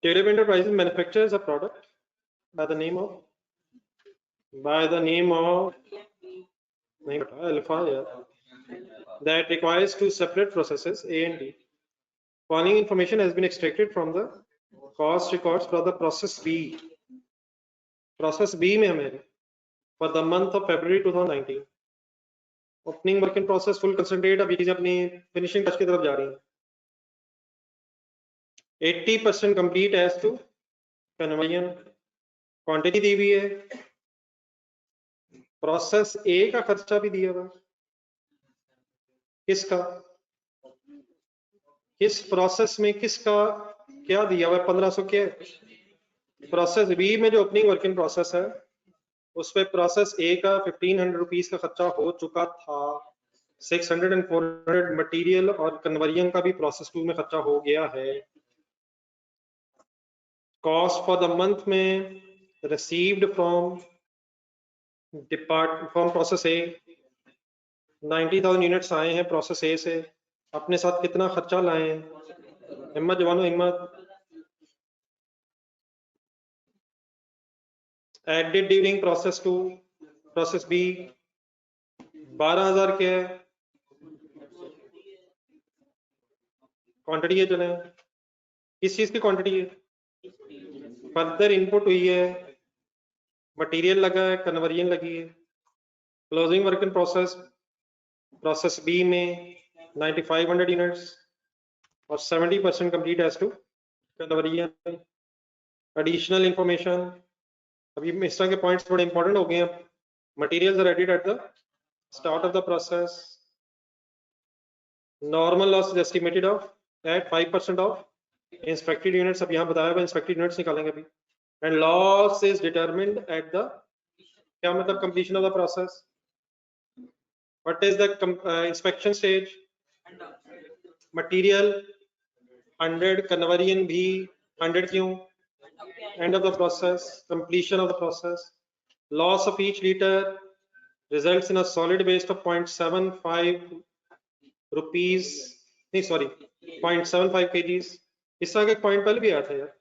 Taylor Enterprises manufactures a product by the name of Alpha, that requires two separate processes A and B. Following information has been extracted from the cost records for the process B. Process B में हमें for the month of February 2019. Opening work in process full concentrate, अभी चीजें अपनी finishing touch की तरफ जा रही हैं. 80% complete as to conversion. Quantity दी हुई है. Process A का खर्चा भी दिया हुआ. किसका? किस प्रोसेस में किसका क्या दिया हुआ है? 1500 क्या है? प्रोसेस बी में जो ओपनिंग वर्किंग प्रोसेस है उस पे प्रोसेस ए का 1500 रुपीस का खर्चा हो चुका था. 600 and 400 मटेरियल और कन्वर्जन का भी प्रोसेस 2 में खर्चा हो गया है. कॉस्ट फॉर द मंथ में received from process A 90,000 units आए हैं प्रोसेस ए से. अपने साथ कितना खर्चा लाए हैं? हिम्मत जवानों हिम्मत. Added during process 2 process B 12,000 क्या है? क्वांटिटी है. चले किस चीज की क्वांटिटी है? फर्दर इनपुट हुई है, मटेरियल लगा है, कन्वर्जन लगी है. Closing work in process B में 9500 यूनिट्स और 70% complete as to conversion. Additional information, अभी इस तरह के पॉइंट्स थोड़े इंपॉर्टेंट हो गए हैं. Materials are added at the start of the process. Normal loss is estimated of at 5% of inspected units. अब यहाँ बताया हुआ इंस्पेक्टेड यूनिट्स निकालेंगे अभी. And loss is determined at the, क्या मतलब, completion of the process. What is the inspection stage? Material 100, conversion भी 100. क्यों? end of the process, completion of the process. Loss of each liter results in a solid waste of 0.75 rupees, नहीं sorry 0.75 kgs. इस तरह का एक point पहले भी आया था यार.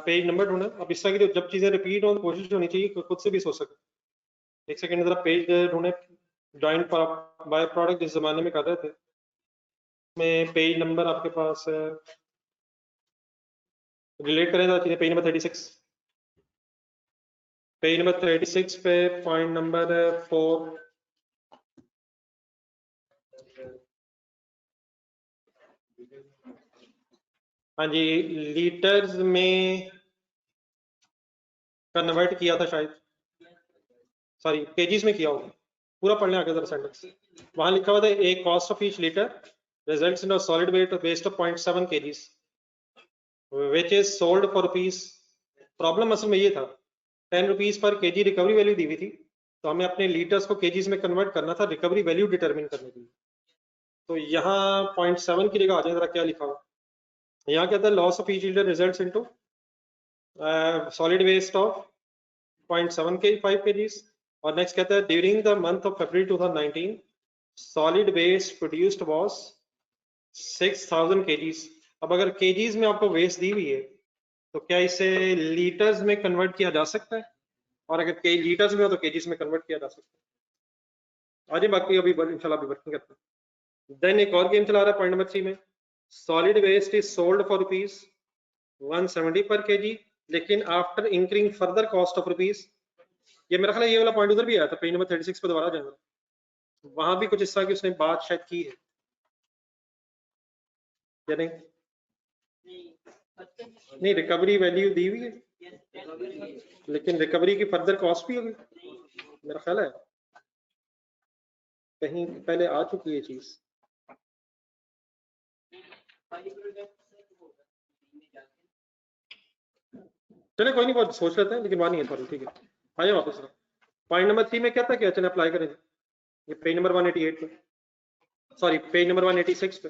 पेज नंबर ढूंढना. अब इस तरह की जब चीजें रिपीट हो तो कोशिश होनी चाहिए खुद से भी सोच सके. एक सेकंड जरा पेज ढूंढे. जॉइंट बाय प्रोडक्ट जिस जमाने में कर रहे थे में पेज नंबर आपके पास है, रिलेट करें तो पेज नंबर 36. पेज नंबर 36 पे पॉइंट नंबर 4. हाँ जी, लीटर्स में कन्वर्ट किया था शायद, सॉरी केजीज में किया होगा. पूरा पढ़ लें आगे जरा सेंटेंस. वहां लिखा हुआ था a cost of each litre results in a solid waste of 0.7 kgs which is sold for rupees. Problem असल में ये था 10 rupees per KG recovery value दी हुई थी, तो हमें अपने लीटर्स को केजीज में कन्वर्ट करना था रिकवरी वैल्यू डिटरमिन करने के लिए. तो यहाँ 0.7 की जगह आ जाए जरा क्या लिखा हुआ. यहाँ क्या था? Loss of each litre results into solid waste of 0.75 kgs. और नेक्स्ट कहता है during the month of February 2019 solid waste produced was 6000 kgs. अब अगर केजीज में आपको वेस्ट दी हुई है तो क्या इसे लीटर्स में कन्वर्ट किया जा सकता है? और अगर लीटर्स में हो तो केजीज में कन्वर्ट किया जा सकता है. आगे बाकी अभी इंशाल्लाह अभी वर्किंग करते हैं. देन एक और गेम चला रहा है पॉइंट नंबर 3 में. Solid waste is sold for rupees 170 per kg, लेकिन after incurring further cost of rupees. ये मेरा ख्याल है ये वाला पॉइंट उधर भी आया था पेज नंबर 36 पे. दोबारा जाएगा, वहां भी कुछ इस तरह की उसने बात शायद की है या नहीं? नहीं, रिकवरी वैल्यू दी हुई है लेकिन रिकवरी की फर्दर कॉस्ट भी होगी मेरा ख्याल है. कहीं पहले आ चुकी है चीज. चले कोई नहीं, बहुत सोच लेते हैं, लेकिन वहां नहीं है थोड़ी. ठीक है, आइए वापस. पॉइंट नंबर 3 में क्या था? क्या चले अप्लाई करें. ये पेज नंबर 188 पे, सॉरी पेज नंबर 186 पे.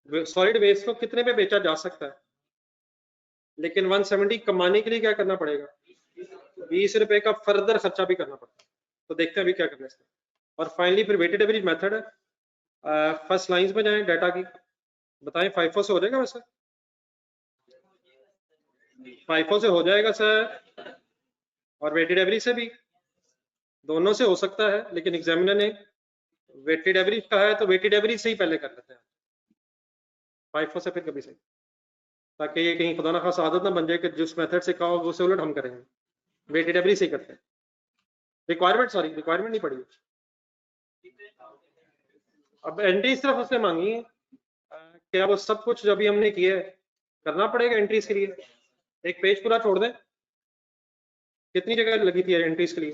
सॉलिड वेस्ट को कितने पे बेचा जा सकता है, लेकिन 170 कमाने के लिए क्या करना पड़ेगा? 20 रुपए का फर्दर खर्चा भी करना पड़ता है. तो देखते हैं अभी क्या करना है इसमें. और फाइनली फिर वेटेड एवरेज मेथड है. फर्स्ट लाइंस में जाएं, डाटा की बताएं 5 से हो जाएगा वैसे. FIFO से हो जाएगा सर, और वेटेड एवरेज से भी, दोनों से हो सकता है, लेकिन एग्जामिनर ने वेटेड एवरेज कहा है तो वेटेड एवरेज से ही पहले कर लेते हैं, FIFO से फिर कभी से, ताकि ये कहीं खुदा ना खास आदत ना बन जाए कि जिस मेथड से कहा हो उससे उलट हम करेंगे। वेटेड एवरेज से ही करते हैं। रिक्वायरमेंट नहीं पड़ी। अब एंट्री सिर्फ उसने मांगी है, क्या वो सब कुछ जो अभी हमने किया है करना पड़ेगा एंट्रीज के लिए? एक पेज पूरा छोड़ दें, कितनी जगह लगी थी एंट्रीज के लिए?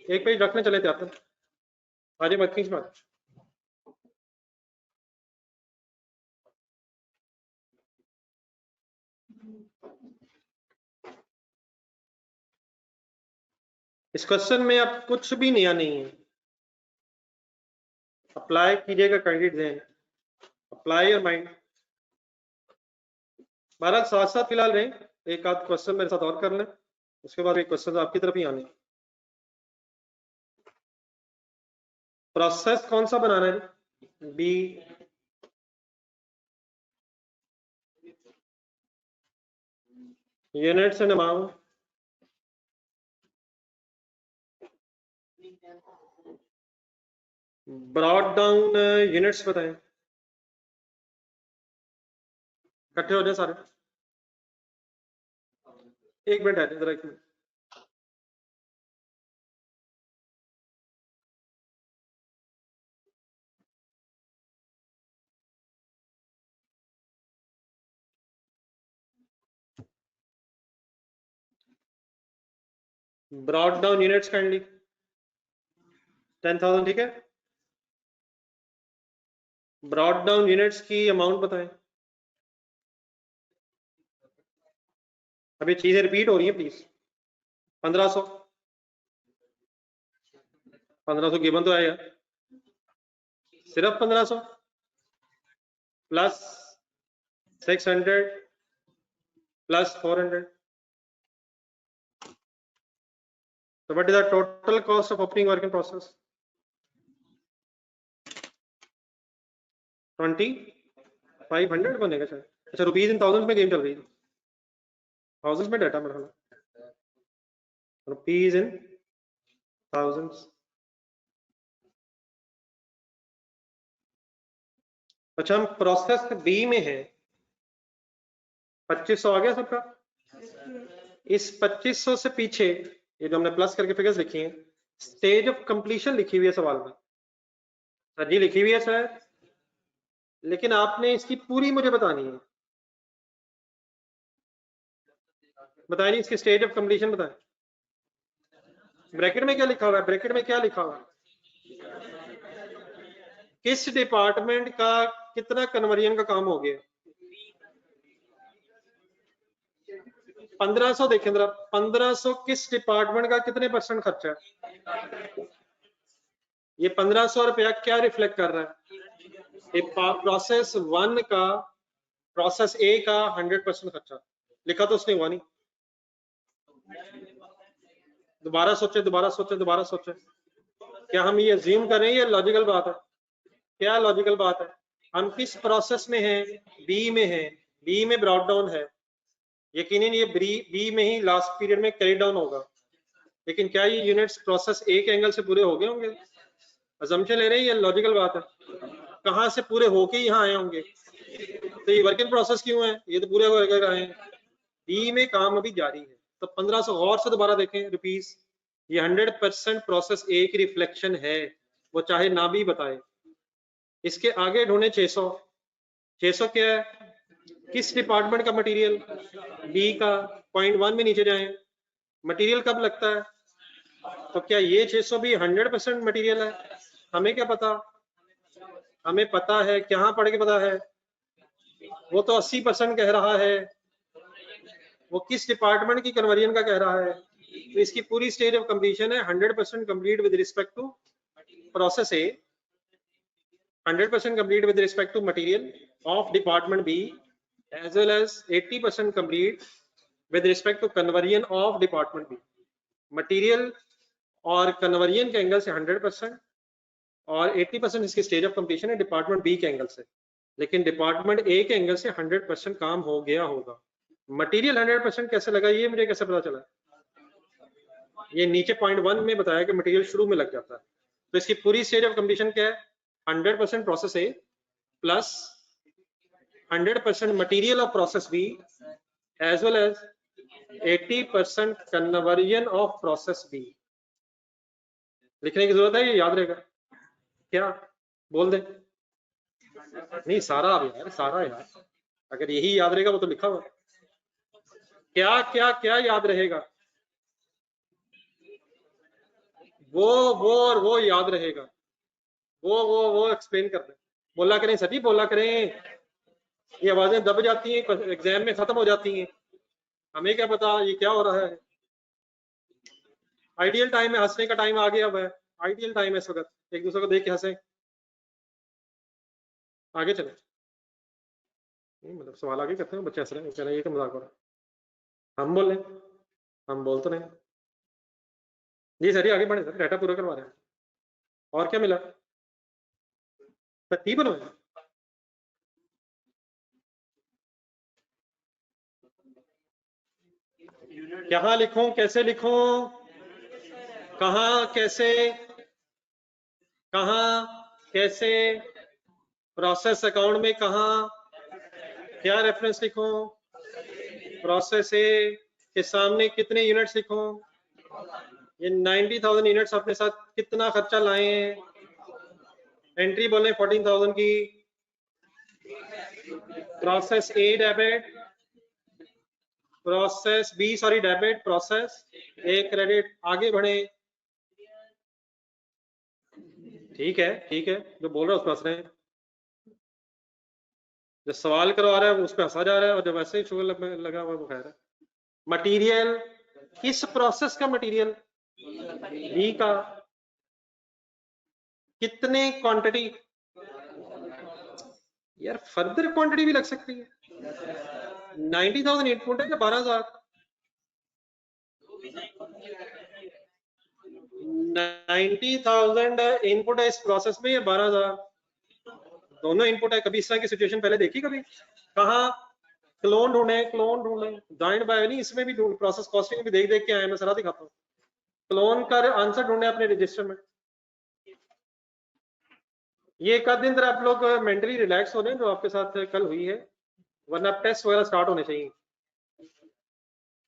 एक पेज रखने चले थे आप, आज मत खींच मत। इस क्वेश्चन में अब कुछ भी नया नहीं है। अप्लाई कीजिएगा candidate Jain, apply your mind. 12 साथ साथ फिलहाल रहे, एक आध क्वेश्चन मेरे साथ और कर लें, उसके बाद एक क्वेश्चन आपकी तरफ ही आने। प्रोसेस कौन सा बनाना है? B, units and amount, brought down units बताएं, इकट्ठे हो जाए सारे। एक मिनट है जरा, एक minute. Broad down units kindly 10,000, ठीक है। ब्रॉड डाउन यूनिट्स की अमाउंट बताएं। अभी चीजें रिपीट हो रही हैं प्लीज। 1500, 1500 गिवन तो है यार, सिर्फ 1500 plus 600 plus 400, so what is the total cost of opening work in process? 2500 बनेगा शायद। अच्छा, रुपीज इन थाउजेंड में गेम चल रही है, थाउजेंड में डाटा मेरा, रुपीज इन थाउजेंड्स। अच्छा, हम प्रोसेस बी में है, 2500 आ गया सबका। इस 2500 से पीछे ये जो हमने प्लस करके फिगर्स लिखी हैं, स्टेज ऑफ कंप्लीशन लिखी हुई है सवाल में, सर जी लिखी हुई है सर, लेकिन आपने इसकी पूरी मुझे बतानी है। बताइए नहीं, इसकी स्टेज ऑफ कंप्लीशन बताएं। ब्रैकेट में क्या लिखा हुआ है? ब्रैकेट में क्या लिखा हुआ है? किस डिपार्टमेंट का कितना कन्वर्जन का काम हो गया? 1500 देखें जरा, 1500 किस डिपार्टमेंट का कितने % खर्चा है? ये 1500 रुपया क्या रिफ्लेक्ट कर रहा है? प्रोसेस 1 का, प्रोसेस ए का 100% खर्चा लिखा तो उसने हुआ नहीं। दोबारा सोचे, दोबारा सोचे, दोबारा सोचे। क्या हम ये अज्यूम कर रहे हैं? ये लॉजिकल बात है? क्या लॉजिकल बात है? हम किस प्रोसेस में हैं? बी में हैं। बी में ब्रॉड डाउन है, यकीनन ये बी में ही लास्ट पीरियड में कैरी डाउन होगा, लेकिन क्या ये यूनिट्स प्रोसेस ए के एंगल से पूरे हो गए होंगे? अजम्पशन ले रहे हैं, ये लॉजिकल बात है। कहां से पूरे होके यहाँ आए होंगे? तो ये वर्क इन प्रोसेस क्यों है? ये तो पूरे होकर आए हैं। बी में काम अभी जारी है, तो 1500 गौर से दोबारा देखें रुपीस, ये 100% प्रोसेस ए की रिफ्लेक्शन है, वो चाहे ना भी बताए। इसके आगे ढूंढे 600, 600 क्या है? किस डिपार्टमेंट का मटेरियल? बी का। पॉइंट 1 में नीचे जाएं, मटेरियल कब लगता है? तो क्या ये 600 भी 100% मटेरियल है? हमें क्या पता? हमें पता है, क्या पढ़ के पता है? वो तो 80% कह रहा है, वो किस डिपार्टमेंट की कन्वर्जन का कह रहा है? तो इसकी पूरी स्टेज ऑफ कंप्लीशन है 100% complete with respect to process A, 100% complete with respect to material of department B, as well as 80% complete with respect to conversion of department B. Material और conversion के एंगल से 100% और 80% इसकी stage of completion है department B के angle से, लेकिन department A के एंगल से 100% काम हो गया होगा। मटेरियल 100% कैसे लगा, ये मुझे कैसे पता चला? ये नीचे पॉइंट 1 में बताया कि मटेरियल शुरू में लग जाता है, तो इसकी पूरी स्टेज ऑफ कंप्लीशन क्या है? 100% process A plus 100% material of process B as well as 80% conversion of process B. लिखने की जरूरत है, ये याद रहेगा क्या? बोल दे। नहीं सारा यार, सारा यार, अगर यही याद रहेगा वो तो लिखा हुआ। क्या क्या क्या याद रहेगा? वो और वो याद रहेगा, वो एक्सप्लेन कर दे, बोला करें सभी, बोला करें। ये आवाजें दब जाती हैं, एग्जाम में खत्म हो जाती हैं, हमें क्या पता ये क्या हो रहा है। आइडियल टाइम है, हंसने का टाइम आ गया हुआ है, आइडियल टाइम है इस वक्त, एक दूसरे को देख के हंसे। आगे चले, नहीं मतलब सवाल आगे करते हैं, बच्चे हंस रहे हैं, कह रहे हैं ये क्या मजाक हो रहा है। हम बोल रहे हैं, हम बोल तो नहीं। जी सर, आगे बढ़े सर, डाटा पूरा करवा रहे हैं। और क्या मिला? टी बनवाया, कहाँ लिखूं, कैसे लिखूं, कहाँ कैसे, कहाँ कैसे, प्रोसेस अकाउंट में कहाँ, क्या रेफरेंस लिखूं, प्रोसेस ए के सामने कितने यूनिट्स लिखूं, ये 90,000 यूनिट्स अपने साथ कितना खर्चा लाए हैं, एंट्री बोले 14,000 की, process A debit, process B sorry debit, process A credit, आगे बढ़े। ठीक है जो बोल रहा है उस पर हंस रहे हैं, जो सवाल करवा रहा है उस पर हंसा जा रहा है, और जो वैसे ही शुगर लगा हुआ वो खैर है। मटेरियल, किस प्रोसेस का मटेरियल? बी का। कितने क्वांटिटी? यार फर्दर क्वांटिटी भी लग सकती है। 90,000 इनपुट है या 12,000? 90,000 इनपुट है इस प्रोसेस में या 12,000? दोनों इनपुट है। कभी इस तरह की सिचुएशन पहले देखी कभी? कहा क्लोन ढूंढे, जॉइंट बाय नहीं, इसमें भी प्रोसेस कॉस्टिंग भी देख देख के आए, मैं सारा दिखाता हूँ। क्लोन कर आंसर ढूंढे अपने रजिस्टर में। ये एक आध दिन तरह आप लोग मेंटली रिलैक्स हो रहे हैं जो आपके साथ कल हुई है, वरना टेस्ट वगैरह स्टार्ट होने चाहिए।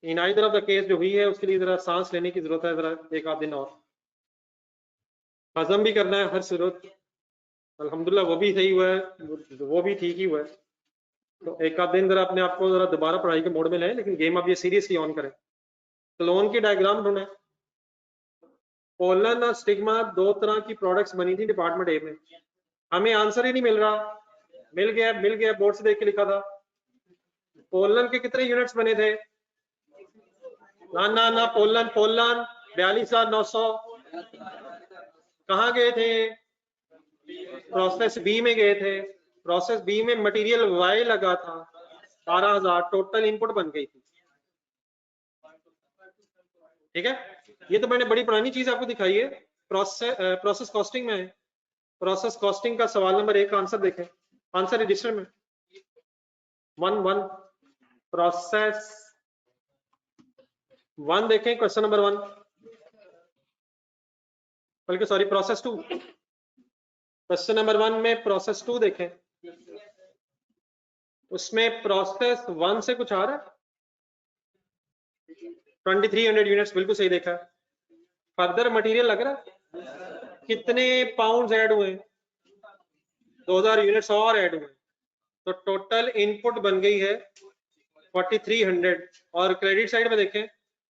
इन आई तरफ केस जो हुई है उसके लिए जरा सांस लेने की जरूरत है, जरा एक आध दिन और हजम भी करना है हर सूरत। अल्हम्दुलिल्लाह वो भी सही हुआ है, वो भी ठीक ही हुआ है, तो एक आध दिन जरा अपने आप को जरा दोबारा पढ़ाई के मोड में लें, लेकिन गेम अब ये सीरियसली ऑन करें। क्लोन की डायग्राम ढूंढे। पोलन और स्टिग्मा दो तरह की प्रोडक्ट्स बनी थी डिपार्टमेंट ए में, हमें आंसर ही नहीं मिल रहा। मिल गया बोर्ड से देख के लिखा था। पोलन के कितने यूनिट्स बने थे? ना पोलन 42,900। कहाँ गए थे? प्रोसेस बी में गए थे। प्रोसेस बी में मटेरियल वाई लगा था, 12,000 टोटल इनपुट बन गई थी। ठीक है, ये तो मैंने बड़ी पुरानी चीज आपको दिखाई है, प्रोसेस कॉस्टिंग में। प्रोसेस कॉस्टिंग का सवाल नंबर 1 का आंसर देखें, आंसर रजिस्टर में 1 प्रोसेस 1 देखें, क्वेश्चन नंबर 1, बल्कि सॉरी प्रोसेस 2, क्वेश्चन नंबर 1 में प्रोसेस 2 देखें, उसमें प्रोसेस 1 से कुछ आ रहा है? 2300 यूनिट्स, बिल्कुल सही देखा। फर्दर मटेरियल लग रहा है, कितने पाउंड्स ऐड हुए? 2000 यूनिट्स और ऐड हुए, तो टोटल इनपुट बन गई है 4300। और क्रेडिट साइड में देखें,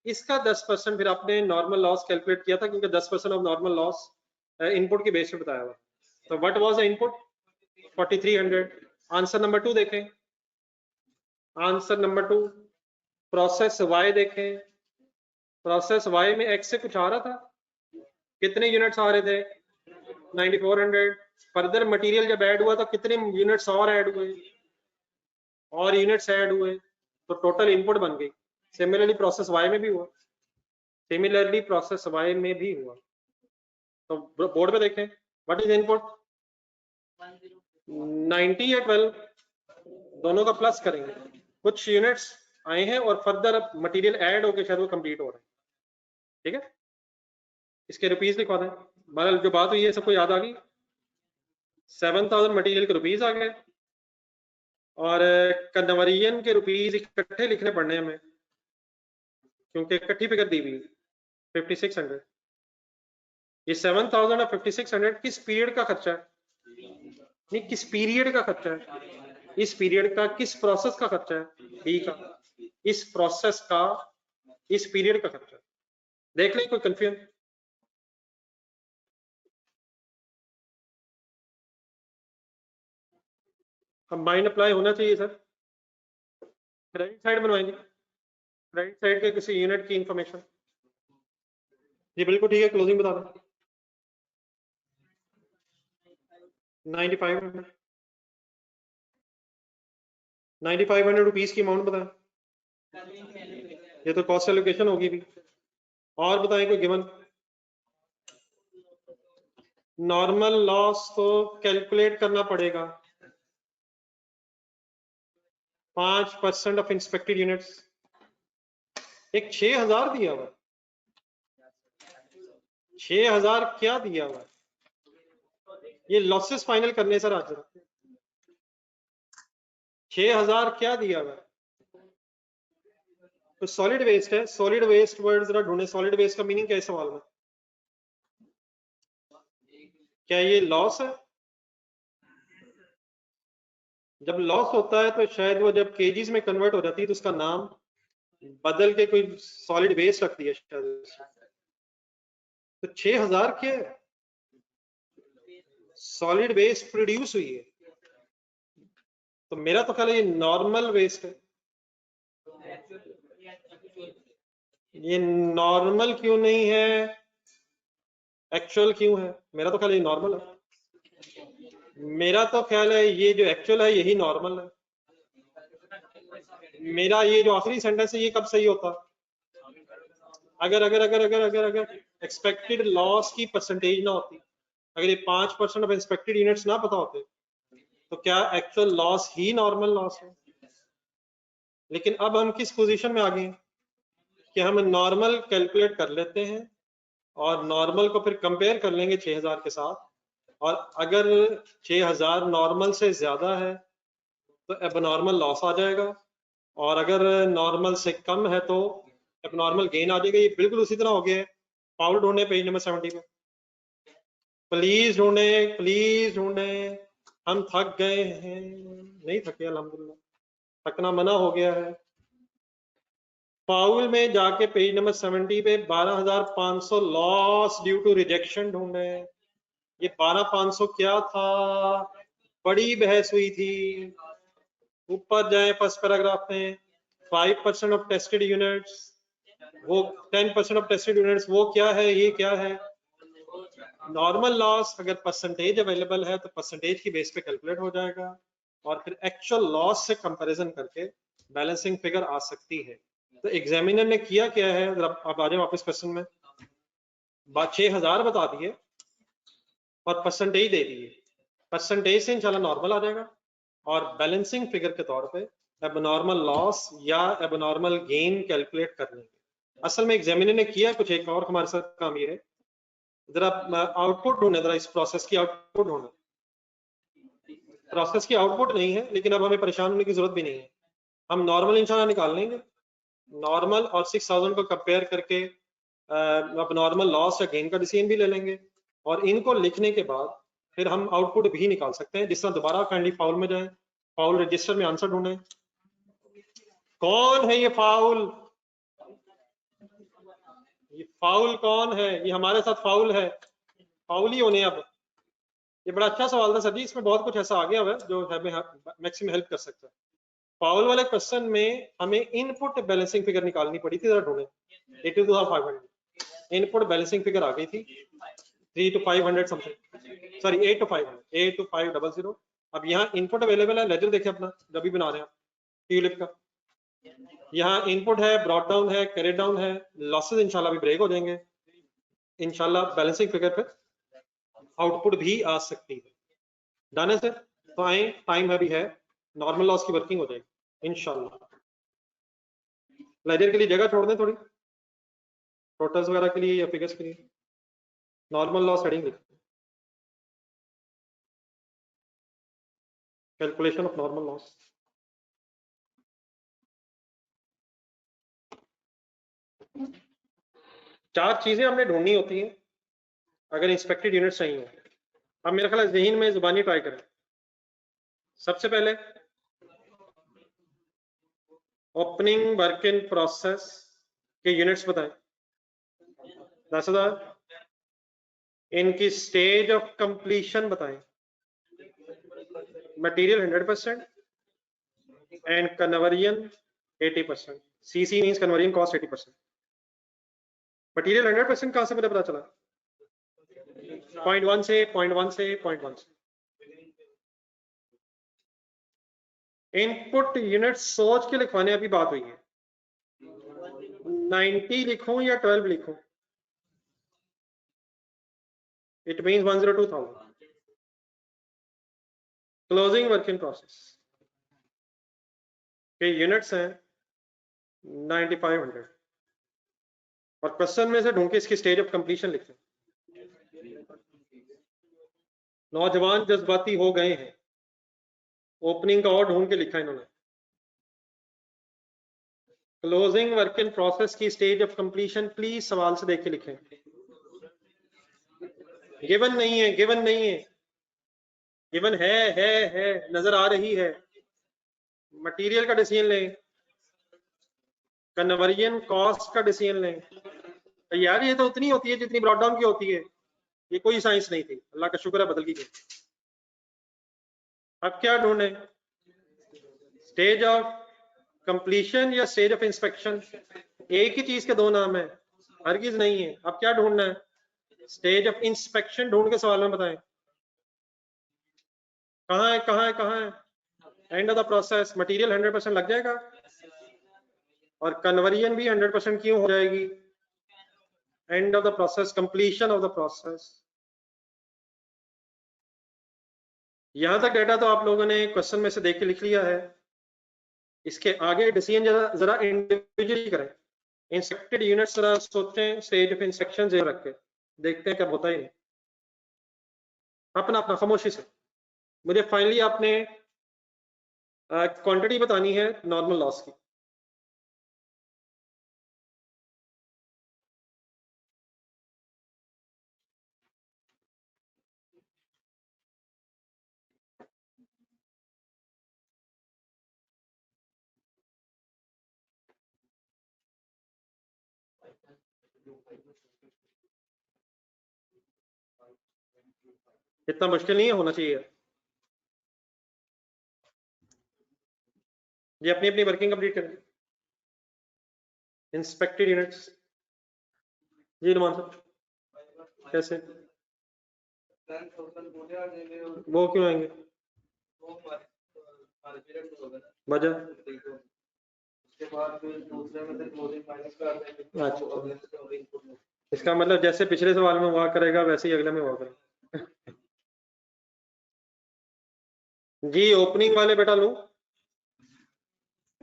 इसका 10% फिर आपने नॉर्मल लॉस कैलकुलेट किया था, क्योंकि 10% ऑफ नॉर्मल लॉस इनपुट की बेस पे बताया हुआ। तो what was the input? 4300। Answer number 2 देखें, आंसर नंबर 2 प्रोसेस वाई देखें, प्रोसेस वाई में एक्स से कुछ आ रहा था, कितने यूनिट्स आ रहे थे? 9400। फर्दर मटेरियल जब ऐड हुआ तो कितने यूनिट्स और ऐड हुए? और यूनिट्स ऐड हुए, तो टोटल इनपुट बन गई। सिमिलरली प्रोसेस वाई में भी हुआ, सिमिलरली प्रोसेस वाई में भी हुआ। तो बोर्ड पे देखें, व्हाट इज इनपुट? 90 या 12, दोनों का प्लस करेंगे। कुछ यूनिट्स आए हैं और फर्दर मटेरियल ऐड होकर शायद वो कंप्लीट हो रहा है। ठीक है, इसके रुपीस लिखवा दें। मतलब जो बात हुई है सबको याद आ गई। 7,000 मटेरियल के रुपीस आ गए और कन्वर्जन के रुपीस इकट्ठे लिखने पड़ने हमें, क्योंकि इकट्ठी फिगर दी हुई 5600। ये 7,000 और 5600 किस पीरियड का खर्चा है? नहीं, किस पीरियड का खर्चा है? इस पीरियड का। किस प्रोसेस का खर्चा है? बी का। इस प्रोसेस का, इस पीरियड का खर्चा। देख लें कोई कंफ्यूजन? कंबाइंड अप्लाई होना चाहिए सर। क्रेडिट साइड बनवाएंगे, क्रेडिट साइड के किसी यूनिट की इंफॉर्मेशन। जी बिल्कुल ठीक है, क्लोजिंग बता दें। 9500 9500 रुपीस की अमाउंट बताएं। ये तो कॉस्ट एलोकेशन होगी भी। और बताएं कोई गिवन। नॉर्मल लॉस को कैलकुलेट करना पड़ेगा। 5% ऑफ इंस्पेक्टेड यूनिट्स। एक 6000 दिया हुआ। 6000 क्या दिया हुआ? ये लॉसेस फाइनल करने सर आज। 6000 क्या दिया हुआ? तो सॉलिड वेस्ट है। सॉलिड वेस्ट वर्ड जरा ढूंढे। सॉलिड वेस्ट का मीनिंग क्या है सवाल में? क्या ये लॉस है? जब लॉस होता है तो शायद वो जब केजीज में कन्वर्ट हो जाती है तो उसका नाम बदल के कोई सॉलिड वेस्ट रख दिया शायद। तो 6000 क्या है? सॉलिड वेस्ट प्रोड्यूस हुई है। तो मेरा तो ख्याल है ये नॉर्मल वेस्ट है। ये नॉर्मल क्यों नहीं है? एक्चुअल क्यों है? मेरा तो ख्याल है ये नॉर्मल है। मेरा तो ख्याल है ये जो एक्चुअल है यही नॉर्मल है। मेरा ये जो आखिरी सेंटेंस है ये कब सही होता? अगर अगर अगर अगर अगर अगर एक्सपेक्टेड लॉस की परसेंटेज ना होती, अगर ये 5% ऑफ एक्सपेक्टेड यूनिट्स ना पता होते, तो क्या एक्चुअल लॉस ही नॉर्मल लॉस है? लेकिन अब हम किस पोजीशन में आ गए कि हम नॉर्मल कैलकुलेट कर लेते हैं और नॉर्मल को फिर कंपेयर कर लेंगे 6000 के साथ, और अगर 6000 नॉर्मल से ज्यादा है तो एबनॉर्मल लॉस आ जाएगा, और अगर नॉर्मल से कम है तो एबनॉर्मल गेन आ जाएगा। ये बिल्कुल उसी तरह हो गया है। फाउल ढूंढे पेज नंबर 70 पे। प्लीज ढूंढे, प्लीज ढूंढे। हम थक गए हैं। नहीं थके अल्हम्दुलिल्लाह, थकना मना हो गया है। फाउल में जाके पेज नंबर 70 पे 12,500 लॉस ड्यू टू रिजेक्शन ढूंढे। ये 12,500 क्या था? बड़ी बहस हुई थी। ऊपर जाए फर्स्ट पैराग्राफ में। 5% ऑफ टेस्टेड यूनिट्स, वो 10% ऑफ टेस्टेड यूनिट्स, वो क्या है? ये क्या है? नॉर्मल लॉस अगर परसेंटेज अवेलेबल है तो परसेंटेज की बेस पे कैलकुलेट हो जाएगा, और फिर एक्चुअल लॉस से कंपैरिजन करके बैलेंसिंग फिगर आ सकती है। तो एग्जामिनर ने किया क्या है, अब आ जाए वापस क्वेश्चन में। 6000 बता दिए और परसेंटेज दे दिए। परसेंटेज से इंशाल्लाह नॉर्मल आ जाएगा, और बैलेंसिंग फिगर के तौर पे एबनॉर्मल लॉस या एबनॉर्मल गेन कैलकुलेट कर लेंगे। असल में एग्जामिनर ने किया कुछ एक और हमारे साथ काम ये है। जरा आउटपुट ढूंढे, जरा इस प्रोसेस की आउटपुट ढूंढे। प्रोसेस की आउटपुट नहीं है, लेकिन अब हमें परेशान होने की जरूरत भी नहीं है। हम नॉर्मल इंशाल्लाह निकाल लेंगे। नॉर्मल और 6000 को कंपेयर करके अब नॉर्मल लॉस या गेन का डिसीजन भी ले लेंगे, और इनको लिखने के बाद फिर हम आउटपुट भी निकाल सकते हैं। जिस तरह दोबारा काइंडली फाउल में जाएं, फाउल रजिस्टर में आंसर ढूंढें। कौन है ये फाउल? ये फाउल कौन है? ये हमारे साथ फाउल है। फाउल ही होने अब। ये बड़ा अच्छा सवाल था सर जी, इसमें बहुत कुछ ऐसा आ गया हुआ है जो हमें मैक्सिमम हेल्प कर सकता है। फाउल वाले क्वेश्चन में हमें इनपुट बैलेंसिंग फिगर निकालनी पड़ी थी, जरा ढूंढें। 82,500 इनपुट बैलेंसिंग फिगर आ गई थी। 3 to 500 something, sorry 8 to 500, 8 to 500। अब यहाँ इनपुट अवेलेबल है, लेजर देखें अपना जब भी बना रहे हैं ट्यूलिप का। यहाँ इनपुट है, ब्रॉट डाउन है, कैरेट डाउन है, लॉसेस इंशाल्लाह भी ब्रेक हो जाएंगे। इंशाल्लाह बैलेंसिंग फिगर पे आउटपुट भी आ सकती है। डन है सर? तो आए, टाइम अभी है, नॉर्मल लॉस की वर्किंग हो जाएगी इंशाल्लाह। लेजर के लिए जगह छोड़ दें थोड़ी, टोटल्स वगैरह के लिए या फिगर्स के लिए। नॉर्मल लॉस हेडिंग लिखते हैं, कैलकुलेशन ऑफ नॉर्मल लॉस। चार चीजें हमने ढूंढनी होती हैं अगर इंस्पेक्टेड यूनिट चाहिए हो। अब मेरा ख्याल है ज़हन में जुबानी ट्राई करें। सबसे पहले ओपनिंग वर्क इन प्रोसेस के यूनिट्स बताएं। 10,000। इनकी स्टेज ऑफ कंप्लीशन बताएं। Material 100% and conversion 80%। CC means conversion cost 80%। Material 100% कहां से मुझे पता चला? 0.1 से 0.1 से 0.1 से। इनपुट यूनिट सोच के लिखवाने अभी बात हुई है। 90 लिखूं या 12 लिखूं? It means 102,000। Closing work in process के यूनिट्स हैं 9500 और क्वेश्चन में से ढूंढ के इसकी स्टेज ऑफ कंप्लीशन लिखते हैं। नौजवान जज्बाती हो गए हैं, ओपनिंग का और ढूंढ के लिखा इन्होंने। क्लोजिंग वर्क इन प्रोसेस की स्टेज ऑफ कंप्लीशन प्लीज सवाल से देख के लिखें। गिवन नहीं है, गिवन नहीं है, गिवन है नजर आ रही है। मटेरियल का डिसीजन लें, कन्वर्जन कॉस्ट का डिसीजन लें। यार ये तो उतनी होती है जितनी ब्रॉड डाउन की होती है, ये कोई साइंस नहीं थी, अल्लाह का शुक्र है बदल गई। अब क्या ढूंढे? स्टेज ऑफ कंप्लीशन या स्टेज ऑफ इंस्पेक्शन? एक ही चीज के दो नाम है, हरगिज नहीं है। अब क्या ढूंढना है? स्टेज ऑफ इंस्पेक्शन ढूंढ के सवाल में बताएं कहां है, कहां है, कहां है। End of the process material 100% लग जाएगा और कन्वर्जन भी 100% क्यों हो जाएगी? End of the process, completion of the process. यहां तक डेटा तो आप लोगों ने क्वेश्चन में से देख के लिख लिया है। इसके आगे डिसीजन जरा इंडिविजुअली करें। इंस्पेक्टेड यूनिट जरा सोचें, स्टेज ऑफ इंस्पेक्शन जरा रख के देखते हैं क्या होता ही नहीं। अपना अपना खामोशी से। मुझे फाइनली आपने क्वांटिटी बतानी है नॉर्मल लॉस की। इतना मुश्किल नहीं है, होना चाहिए। ये अपनी अपनी वर्किंग कंप्लीट करें। इंस्पेक्टेड यूनिट्स जी नुमान साहब कैसे? वो क्यों आएंगे? वजह? अच्छा, इसका मतलब जैसे पिछले सवाल में हुआ करेगा वैसे ही अगले में हुआ करेगा। जी ओपनिंग वाले बेटा लूं?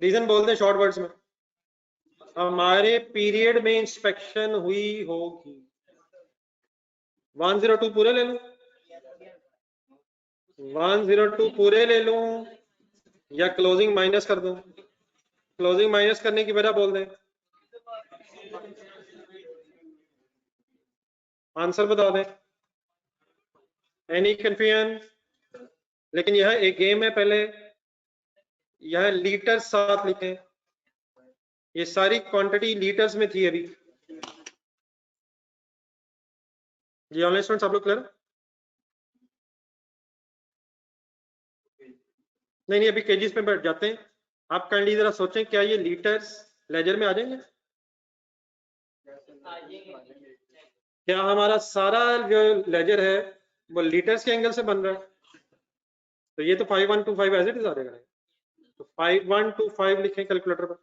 रीजन बोल दें शॉर्ट वर्ड्स में। हमारे पीरियड में इंस्पेक्शन हुई होगी। 102 पूरे ले लूं? 102 पूरे ले लूं या क्लोजिंग माइनस कर दूं? क्लोजिंग माइनस करने की वजह बोल दें, आंसर बता दें। Any confusion? लेकिन यह एक गेम है, पहले यह लीटर साथ लिखें। ये सारी क्वांटिटी लीटर्स में थी अभी। जी ऑनलाइन स्टूडेंट्स आप लोग क्लियर? नहीं अभी केजीज पे बैठ जाते हैं। आप काइंडली जरा सोचें क्या ये लीटर्स लेजर में आ जाएंगे? क्या हमारा सारा जो लेजर है वो लीटर्स के एंगल से बन रहा है? तो ये तो 5125 एज इट इज आ जाएगा। तो 5125 लिखें कैलकुलेटर पर।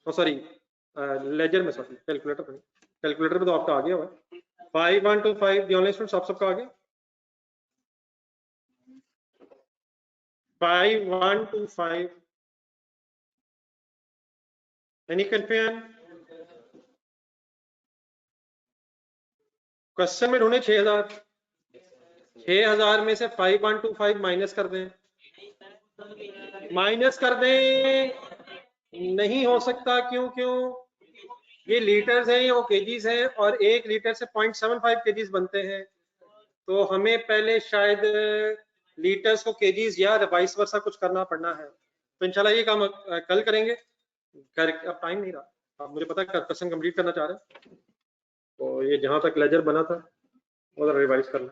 सॉरी लेजर में, सॉरी कैलकुलेटर पर। कैलकुलेटर पे तो आपका आ गया हुआ है 5125। ऑनलाइन स्टूडेंट्स आप सबका आ गया 5125। Any confusion? क्वेश्चन में ढूंढे 6000, 6000 में से 5125 माइनस कर दें, माइनस कर दें, नहीं हो सकता। क्यों? ये लीटर्स हैं, वो केजीज हैं, और 1 लीटर से 0.75 केजीज बनते हैं। तो हमें पहले शायद लीटर्स को केजीज या वाइस वर्सा कुछ करना पड़ना है। तो इंशाल्लाह ये काम कल करेंगे। अब टाइम नहीं रहा, अब मुझे पता है क्वेश्चन कंप्लीट करना चाह रहे हैं, तो ये जहां तक लेजर बना था वो रिवाइज करना।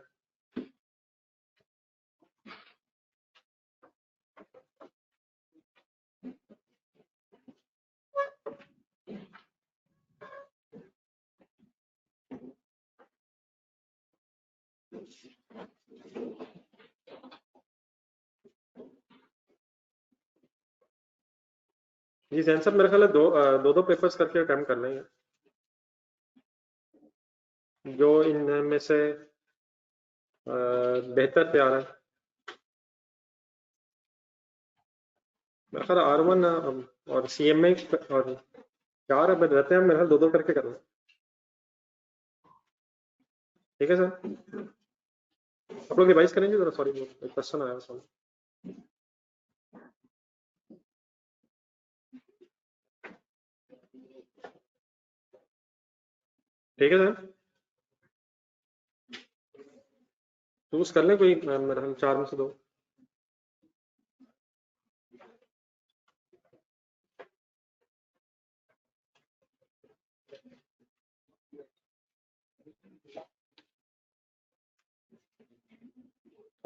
जी जैन साहब, मेरे ख्याल है दो पेपर्स करके अटेम्प्ट कर लेंगे, जो इनमें से बेहतर तैयार है। मेरे ख्याल R1 और CMA और 4 अब रहते हैं, मेरे ख्याल दो करके करना। ठीक है सर, आप लोग रिवाइज करेंगे जरा। सॉरी, क्वेश्चन आया सॉरी। ठीक है सर, चूज कर लें कोई, मेरे ख्याल 4 में से 2।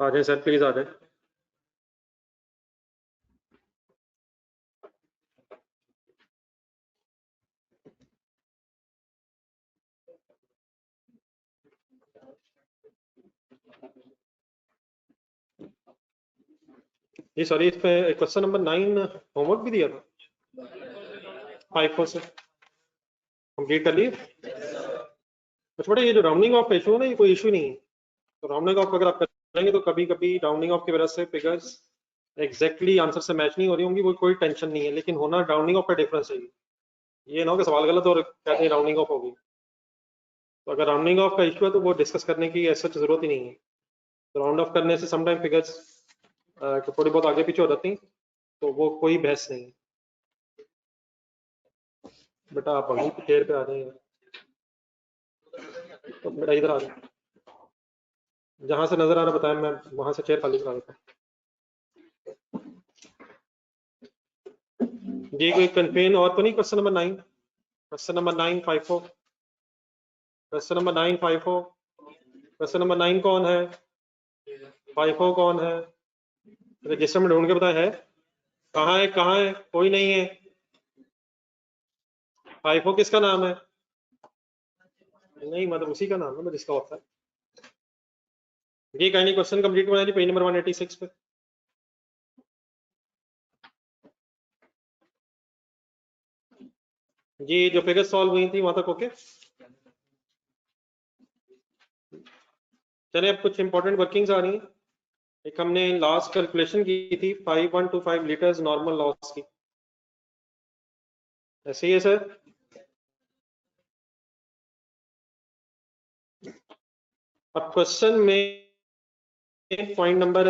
आ जाए सर, प्लीज आ जाए। जी सॉरी, इस पे क्वेश्चन नंबर 9 होमवर्क भी दिया था, 5 से कंप्लीट कर लिए। अच्छा बेटा, ये जो राउंडिंग ऑफ इशू है ना, ये कोई इशू नहीं है। तो राउंडिंग ऑफ अगर आप करेंगे तो कभी कभी राउंडिंग ऑफ की वजह से फिगर्स एग्जैक्टली आंसर से मैच नहीं हो रही होंगी, वो कोई टेंशन नहीं है, लेकिन होना राउंडिंग ऑफ का डिफरेंस है। ये ना हो कि सवाल गलत और कहते हैं राउंडिंग ऑफ होगी। तो अगर राउंडिंग ऑफ का इशू है तो वो डिस्कस करने की ऐसा जरूरत ही नहीं है। तो राउंड ऑफ करने से समटाइम फिगर्स थोड़ी बहुत आगे पीछे हो जाती, तो वो कोई बहस नहीं है। बेटा आप वहीं चेयर पे आ जाइए, तो बेटा इधर आ जाए, जहां से नजर आ रहा बताएं, मैं वहां से चेयर खाली करा देता हूँ। जी कोई कंफ्यूजन और तो नहीं? Question number 9, question number 954, question number 954, question number 9 कौन है? 54 कौन है? रजिस्टर में ढूंढ के बताए है। कहाँ है? कहाँ है? कोई नहीं है। 54 किसका नाम है? नहीं मतलब उसी का नाम है जिसका होता है। ये कहीं क्वेश्चन कंप्लीट बना दी पेज नंबर 186 पे। जी जो फिगर सॉल्व हुई थी वहां तक ओके। चलिए अब कुछ इंपॉर्टेंट वर्किंग्स आ रही हैं। एक हमने लास्ट कैलकुलेशन की थी 5125 लीटर्स नॉर्मल लॉस की, ऐसे ही है सर। अब क्वेश्चन में पॉइंट नंबर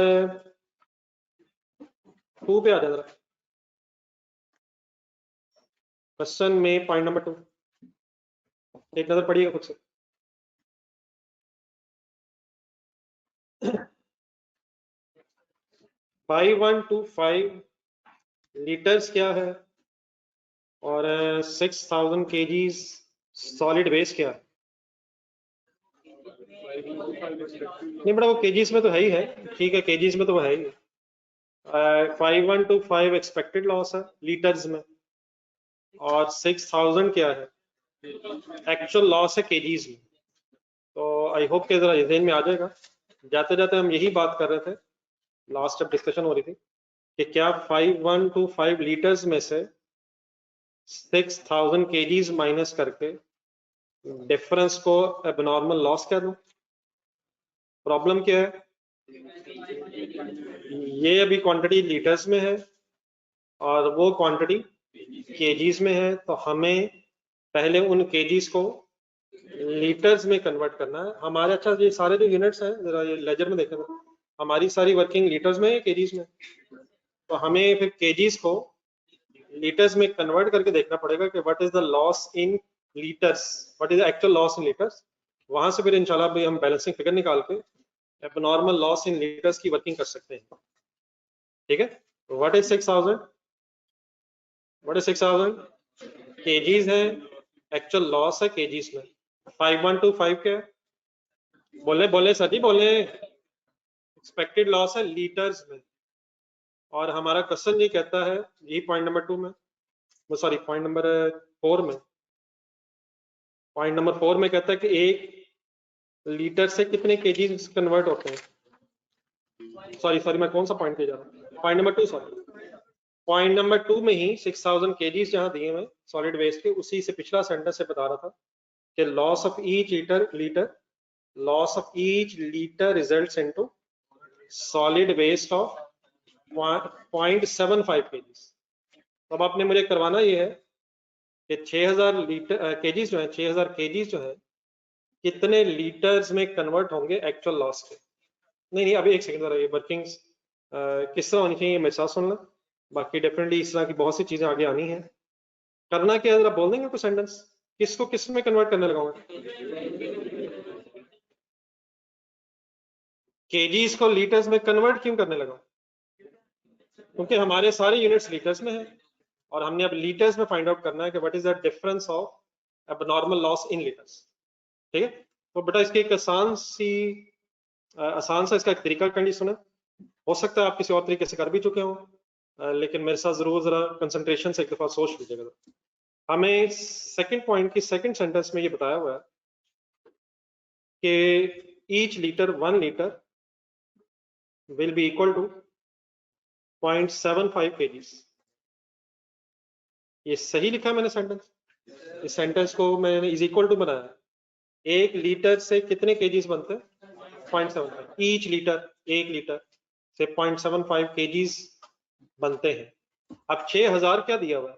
2 पे आ जाए जरा। क्वेश्चन में पॉइंट नंबर 2 एक नजर पड़िएगा खुद से। फाइव 5125 लीटर्स क्या है और 6000 केजीज सॉलिड वेस्ट क्या है? नहीं बेटा वो केजीज में तो है ही है, ठीक है केजीज में तो वो है ही। 5125 एक्सपेक्टेड लॉस है लीटर्स में, और 6000 क्या है? एक्चुअल लॉस है केजीज में। तो आई होप के जरा ध्यान में आ जाएगा। जाते जाते हम यही बात कर रहे थे, लास्ट जब डिस्कशन हो रही थी, कि क्या 5125 लीटर्स में से 6000 केजीज माइनस करके डिफरेंस को एबनॉर्मल लॉस कह दूं? प्रॉब्लम क्या है? ये अभी क्वांटिटी लीटर्स में है और वो क्वांटिटी केजीज में है, तो हमें पहले उन केजीज को लीटर्स में कन्वर्ट करना है हमारे। अच्छा, ये सारे जो यूनिट्स हैं जरा ये लेजर में देखें, हमारी सारी वर्किंग लीटर्स में है केजीज में, तो हमें फिर केजीज को लीटर्स में कन्वर्ट करके देखना पड़ेगा कि what is the loss in litres, what is the actual loss in litres. वहां से फिर इंशाल्लाह भी हम बैलेंसिंग फिगर निकाल के एबनॉर्मल लॉस इन लीटर्स की वर्किंग कर सकते हैं। ठीक है, what is 6000, what is 6000 KGs है, एक्चुअल लॉस है केजीज में। 5125 क्या है? बोले बोले सर जी बोले, एक्सपेक्टेड लॉस है लीटर्स में, और हमारा क्वेश्चन ये कहता है, ये पॉइंट नंबर 2 में, वो सॉरी पॉइंट नंबर 4 में, पॉइंट नंबर 4 में कहता है कि एक लीटर से कितने केजी कन्वर्ट होते हैं। सॉरी मैं कौन सा पॉइंट पे जा रहा हूँ, point number 2, sorry point number 2 में ही 6000 केजीज जहां दिए हुए सॉलिड वेस्ट के, उसी से पिछला सेंटेंस से बता रहा था कि loss of each litre loss of each litre results into solid waste of 0.75 kgs. अब आपने मुझे करवाना ये है कि 6000 लीटर केजीज जो है, 6000 केजीज जो है कितने लीटर्स में कन्वर्ट होंगे एक्चुअल लॉस के। नहीं अभी एक सेकंड, ये वर्किंग्स किस तरह होनी चाहिए मेरे साथ सुनना, बाकी डेफिनेटली इस तरह की बहुत सी चीजें आगे आनी है। करना क्या है जरा बोल देंगे कुछ सेंटेंस, किसको किस में कन्वर्ट करने लगाऊंगा, केजीज को लीटर्स में कन्वर्ट क्यों करने लगा, क्योंकि हमारे सारे यूनिट्स लीटर्स में है और हमने अब लीटर्स में फाइंड आउट करना है कि what is the difference of abnormal loss in litres. ठीक है, तो बेटा इसकी एक आसान सा इसका एक तरीका करनी सुना, हो सकता है आप किसी और तरीके से कर भी चुके हो, लेकिन मेरे साथ जरूर जरा कंसंट्रेशन से एक दफा सोच लीजिएगा। हमें सेकंड पॉइंट की सेकंड सेंटेंस में ये बताया हुआ है कि each litre 1 litre will be equal to 0.75 kgs. ये सही लिखा है मैंने सेंटेंस, इस सेंटेंस को मैंने इज इक्वल टू बनाया, एक लीटर से कितने केजीज बनते हैं 0.75, ईच लीटर, एक लीटर से 0.75 केजीज बनते हैं। अब 6000 क्या दिया हुआ है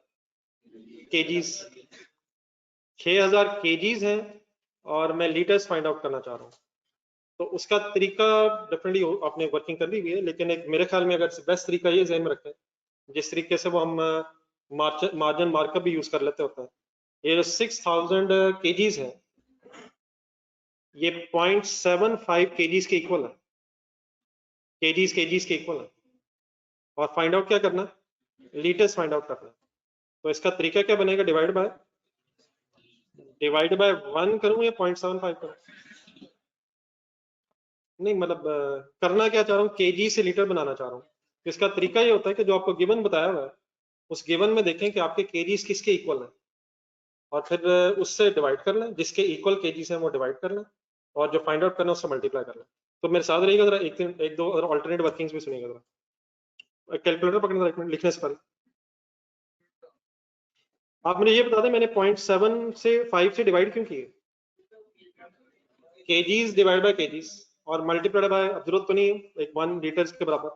केजीज, 6000 केजीज हैं और मैं लीटर्स फाइंड आउट करना चाह रहा हूँ, तो उसका तरीका डेफिनेटली आपने वर्किंग कर ली हुई है, लेकिन एक मेरे ख्याल में अगर बेस्ट तरीका ये ज़हन में रखें जिस तरीके से वो हम मार्जिन मार्कअप भी यूज कर लेते होते हैं, ये जो 6000 केजीज है ये 0.75 केजीज के इक्वल है, केजीज के इक्वल है, और फाइंड आउट क्या करना, लीटर्स फाइंड आउट करना। तो इसका तरीका क्या बनेगा, डिवाइड बाय 1 करूं या 0.75 करूं, नहीं मतलब करना क्या चाह रहा हूँ, केजी से लीटर बनाना चाह रहा हूँ। तो इसका तरीका ये होता है कि जो आपको गिवन बताया हुआ है उस गिवन में देखें कि आपके केजीज किसके इक्वल है, और फिर उससे डिवाइड कर लें, जिसके इक्वल केजीज हैं वो डिवाइड कर लें, और जो फाइंड आउट करना है उससे मल्टीप्लाई कर लें। तो मेरे साथ रहिएगा जरा, एक दो अल्टरनेट वर्किंग्स भी सुनिएगा जरा, कैलकुलेटर पकड़ना एक मिनट लिखने से पहले। आप मुझे ये बता दें मैंने 0.7 से 5 से डिवाइड क्यों किए, केजीज डिवाइड बाय केजीज और मल्टीप्लाइड बाय, अब जरूरत तो नहीं है एक 1 लीटर्स के बराबर,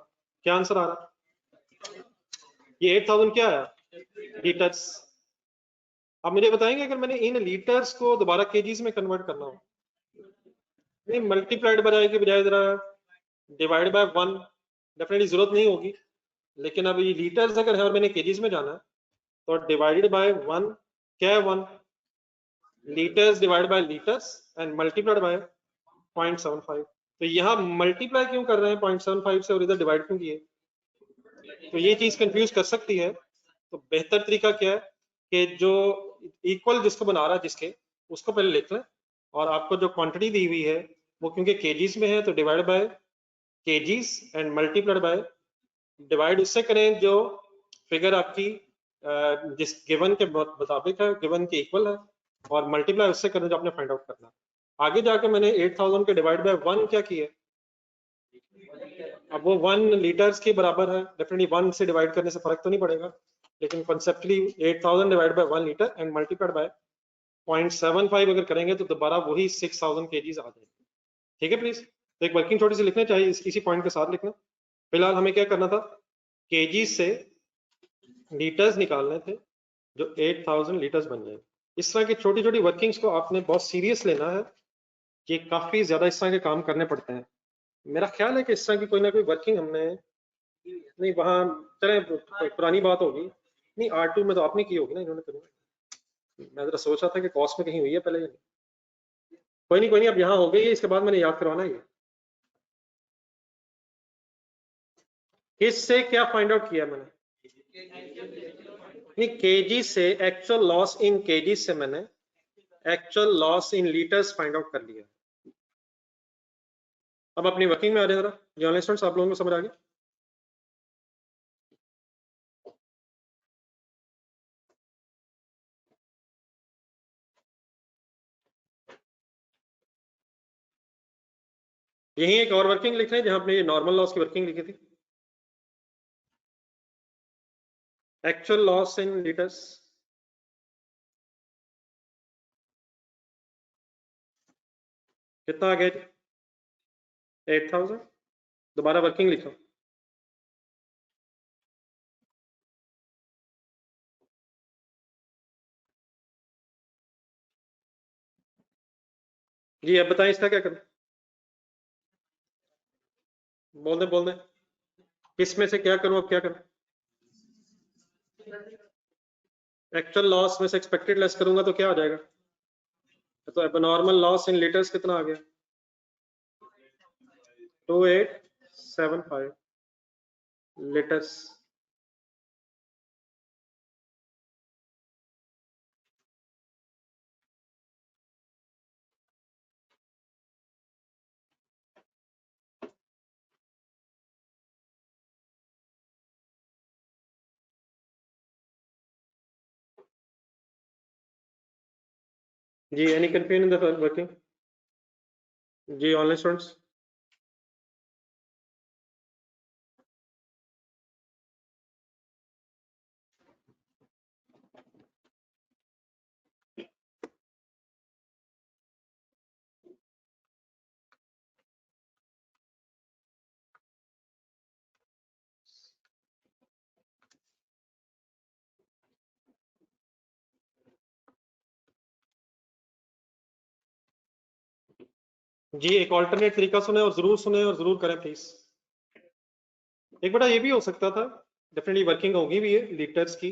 क्या आंसर आ रहा है, ये 8000 क्या है लीटर्स। अब मुझे बताएंगे अगर मैंने इन लीटर्स को दोबारा केजीज में कन्वर्ट करना हो, नहीं मल्टीप्लाइड बाय के बजाय जरा डिवाइड बाय 1 डेफिनेटली जरूरत नहीं होगी, लेकिन अब ये लीटर्स अगर है और मैंने केजीज में जाना है तो डिवाइडेड बाय 1 क्या है 1, litres divide by litres and multiplied by 0.75। तो यहाँ मल्टीप्लाई क्यों कर रहे हैं 0.75 से और इधर डिवाइड क्यों किए, तो ये चीज कंफ्यूज कर सकती है। तो बेहतर तरीका क्या है कि जो इक्वल जिसको बना रहा है जिसके, उसको पहले लिख लें, और आपको जो क्वांटिटी दी हुई है वो क्योंकि केजीज में है तो divide by KGs and multiplied by, divide उससे करें जो फिगर आपकी जिस गिवन के मुताबिक है, गिवन के इक्वल है, और मल्टीप्लाई उससे करें जो आपने फाइंड आउट करना है। आगे जाके मैंने 8000 के डिवाइड बाय 1 क्या किए, अब वो 1 लीटर्स के बराबर है, डेफिनेटली 1 से डिवाइड करने से फर्क तो नहीं पड़ेगा, लेकिन कॉन्सेप्टली 8000 divide by 1 litre and multiplied by 0.75 अगर करेंगे तो दोबारा वही 6000 केजीज आ जाएंगे। ठीक है प्लीज, तो एक वर्किंग छोटी सी लिखना चाहिए इसी पॉइंट के साथ लिखना। फिलहाल हमें क्या करना था, केजीज से लीटर्स निकालने थे जो 8000 लीटर्स बन जाए। इस तरह की छोटी छोटी वर्किंग्स को आपने बहुत सीरियस लेना है, कि काफी ज्यादा इस तरह के काम करने पड़ते हैं। मेरा ख्याल है कि इस तरह की कोई ना कोई वर्किंग हमने नहीं वहां, चले पुरानी बात होगी, नहीं R2 में तो आपने की होगी ना, इन्होंने करी। मैं जरा सोच रहा था कि कॉस्ट में कहीं हुई है पहले ही। कोई नहीं, अब यहाँ हो गई है, इसके बाद मैंने याद करवाना है। किससे क्या फाइंड आउट किया मैंने? नहीं, केजी से एक्चुअल लॉस इन केजी से मैंने actual loss in litres find out कर लिया। अब अपनी वर्किंग में आ जाए जरा। ऑनलाइन स्टूडेंट्स, आप लोगों को समझ आ गया? यही एक और वर्किंग लिख रहे हैं जहां आपने ये नॉर्मल लॉस की वर्किंग लिखी थी, एक्चुअल लॉस इन लीटर्स। कितना आ गया जी? 8000। दोबारा वर्किंग लिखो। जी अब बताएं इसका क्या करूं? बोल दे किस में से क्या करूं, अब क्या करूं? एक्चुअल लॉस में से एक्सपेक्टेड लेस करूंगा तो क्या हो जाएगा? तो एबनॉर्मल लॉस इन लीटर्स कितना आ गया? 2875 लीटर्स। जी any confusion in the working? जी ऑनलाइन स्टूडेंट्स, जी एक ऑल्टरनेट तरीका सुने और जरूर करें प्लीज। एक बड़ा ये भी हो सकता था, डेफिनेटली वर्किंग होगी भी है लीटर्स की,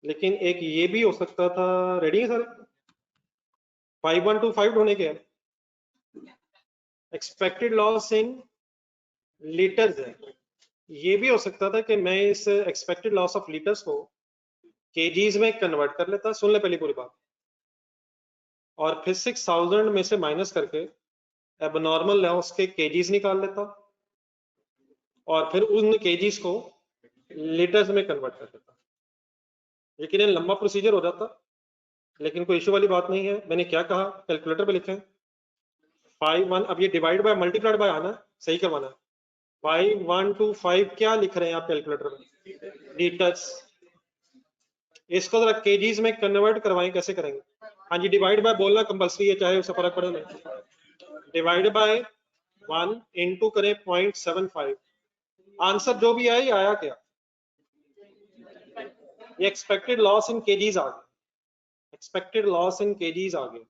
लेकिन एक ये भी हो सकता था। रेडी है सारे? 5125 ढूंढने के एक्सपेक्टेड लॉस इन लीटर्स है। ये भी हो सकता था कि मैं इस एक्सपेक्टेड लॉस ऑफ लीटर्स को केजीज में कन्वर्ट कर लेता। सुन ले पहली पूरी बात, और फिर 6000 में से माइनस करके एबनॉर्मल लॉस के केजीज निकाल लेता, और फिर उन केजीज को लीटर्स में कन्वर्ट कर देता। लेकिन ये लंबा प्रोसीजर हो जाता, लेकिन कोई इशू वाली बात नहीं है। मैंने क्या कहा, कैलकुलेटर पे लिखें 51, अब ये डिवाइड बाय मल्टीप्लाइड बाय आना, सही करवाना है। 5125 क्या लिख रहे हैं आप कैलकुलेटर में? लीटर्स। इसको जरा केजीज में कन्वर्ट करवाएं, कैसे करेंगे? हाँ जी, डिवाइड बाय बोलना कंपलसरी है, चाहे उससे फर्क पड़े नहीं। डिवाइड बाय 1 इंटू करें 0.75। आंसर जो भी आया, आया क्या? ये एक्सपेक्टेड लॉस इन केजीज आ गया, एक्सपेक्टेड लॉस इन केजीज आ गया।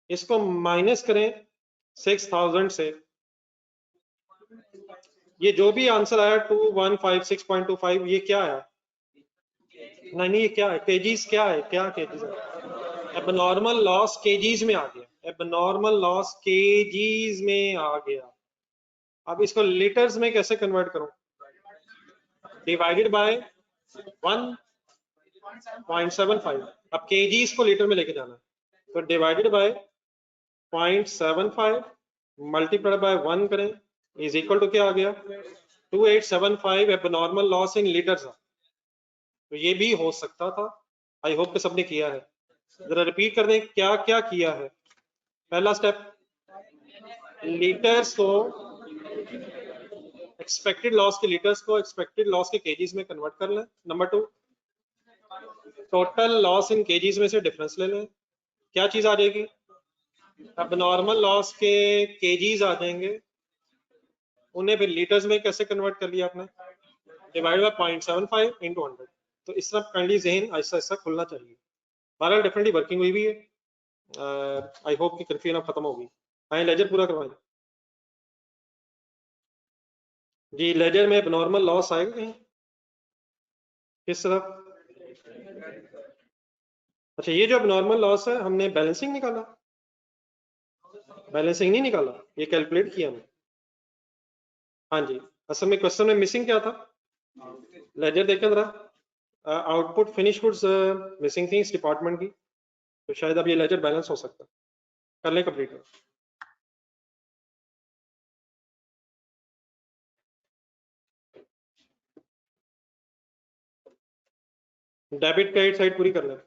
इसको माइनस करें 6000 से, ये जो भी आंसर आया 2156.25, ये क्या आया? नहीं, ये क्या है? केजीज क्या है? क्या केजीज है? एबनॉर्मल लॉस केजीज में आ गया, एबनॉर्मल लॉस केजीज में आ गया। अब इसको लीटर्स में कैसे कन्वर्ट करूं? Divided by 1.75। अब केजीज को लीटर में लेके जाना है, तो डिवाइडेड बाय 0.75 मल्टीप्लाइड बाय 1 करें, इज इक्वल टू क्या आ गया? 2875 एबनॉर्मल लॉस इन लीटर्स। तो ये भी हो सकता था। आई होप कि सबने किया है। जरा रिपीट कर दें क्या क्या किया है। पहला स्टेप, लीटर्स को, एक्सपेक्टेड लॉस के लीटर्स को एक्सपेक्टेड लॉस के केजीज में कन्वर्ट कर लें। Number 2, total loss in KGs में से डिफरेंस ले लें। क्या चीज आ जाएगी? एबनॉर्मल लॉस के केजीज आ जाएंगे, उन्हें फिर लीटर्स में कैसे कन्वर्ट कर लिया आपने? Divide by 0.75 into 100। तो इस तरह काइंडली जहन आहिस्ता आहिस्ता खुलना चाहिए। बहरहाल डेफिनेटली वर्किंग हुई भी है, आई होप कि कंफ्यूजन अब खत्म होगी। आए लेजर पूरा करवाएं जी। लेजर में एबनॉर्मल लॉस आएगा कहीं किस तरफ? अच्छा, ये जो एबनॉर्मल लॉस है हमने बैलेंसिंग निकाला? बैलेंसिंग नहीं निकाला, ये कैलकुलेट किया हमने। हाँ जी, असल में क्वेश्चन में मिसिंग क्या था? लेजर देखें जरा, आउटपुट फिनिश गुड्स मिसिंग थी इस डिपार्टमेंट की, तो शायद अब ये लेजर बैलेंस हो सकता है। कर लें कंप्लीट। डेबिट क्रेडिट साइड पूरी कर लें।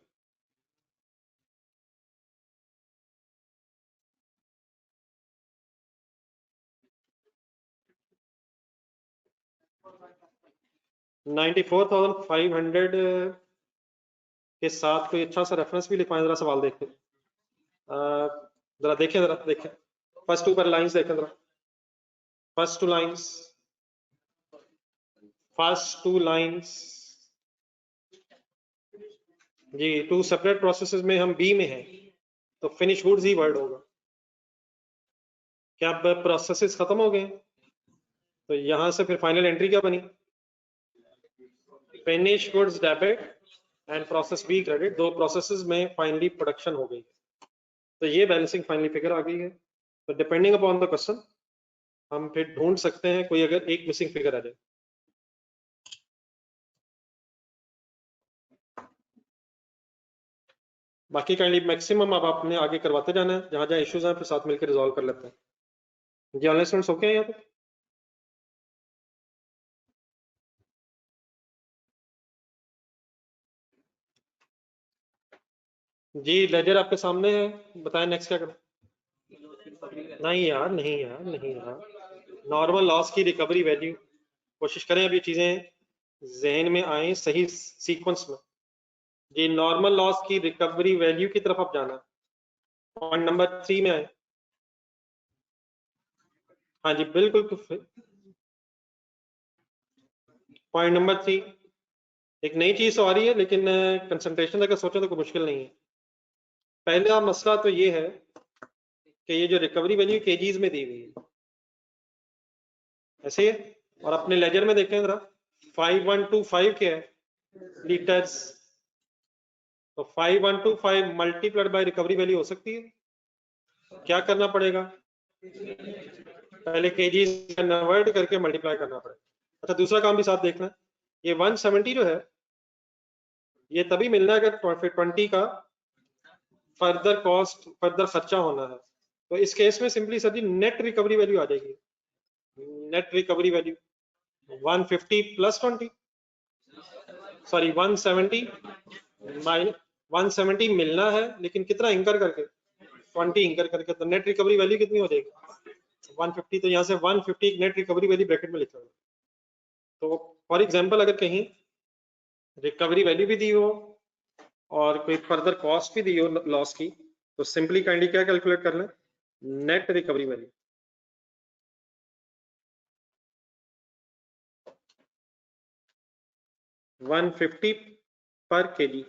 $94,500 के साथ कोई अच्छा सा रेफरेंस भी लिखवाएं जरा, सवाल देख के। जरा देखें फर्स्ट टू पर लाइंस देखें जरा, फर्स्ट टू लाइंस जी। टू सेपरेट प्रोसेसेस में हम बी में हैं, तो फिनिश गुड्स ही वर्ड होगा। क्या अब प्रोसेसेस खत्म हो गए? तो यहां से फिर फाइनल एंट्री क्या बनी? Finish goods debit and process B credit, दो प्रोसेसेस में फाइनली प्रोडक्शन हो गई, तो ये बैलेंसिंग फाइनली फिगर आ गई है। तो डिपेंडिंग अपॉन द क्वेश्चन हम फिर ढूंढ सकते हैं कोई अगर एक मिसिंग फिगर आ जाए। बाकी काइंडली मैक्सिमम अब आपने आगे करवाते जाना है, जहां जहां इश्यूज हैं फिर साथ मिलकर रिजॉल्व कर लेते हैं। जी ऑनलाइन स्टूडेंट्स ओके हैं यहाँ पे? जी लेजर आपके सामने है, बताएं नेक्स्ट क्या करें? नहीं यार, नॉर्मल लॉस की रिकवरी वैल्यू, कोशिश करें अभी चीजें जहन में आए सही सीक्वेंस में। जी नॉर्मल लॉस की रिकवरी वैल्यू की तरफ आप जाना, पॉइंट नंबर 3 में आए। हाँ जी बिल्कुल, पॉइंट नंबर 3 एक नई चीज तो आ रही है, लेकिन कंसंट्रेशन अगर सोचें तो कोई मुश्किल नहीं है। पहला मसला तो ये है कि ये जो रिकवरी वैल्यू केजीज में दी हुई है ऐसे है, और अपने लेजर में देखें जरा 5125 क्या है लीटर्स, तो 5125 मल्टीप्लाइड बाय रिकवरी वैल्यू हो सकती है? क्या करना पड़ेगा? पहले केजी कन्वर्ट करके मल्टीप्लाई करना पड़ेगा। अच्छा दूसरा काम भी साथ देखना, ये 170 जो है ये तभी मिलना है अगर 20 का फर्दर कॉस्ट, फर्दर खर्चा होना है। तो इस केस में सिंपली सर जी नेट रिकवरी वैल्यू आ जाएगी। Net recovery value 150 plus 20, sorry 170 minus 170 मिलना है, लेकिन कितना इंकर करके? 20 इंकर करके, तो नेट रिकवरी वैल्यू कितनी हो जाएगी? 150। तो यहाँ से 150 नेट रिकवरी वैल्यू ब्रैकेट में लिखा है। तो फॉर एग्जांपल अगर कहीं रिकवरी वैल्यू भी दी हो और कोई फर्दर कॉस्ट भी दी हो लॉस की, तो सिंपली काइंडली क्या कैलकुलेट करना है? Net recovery value. $150 पर केजी।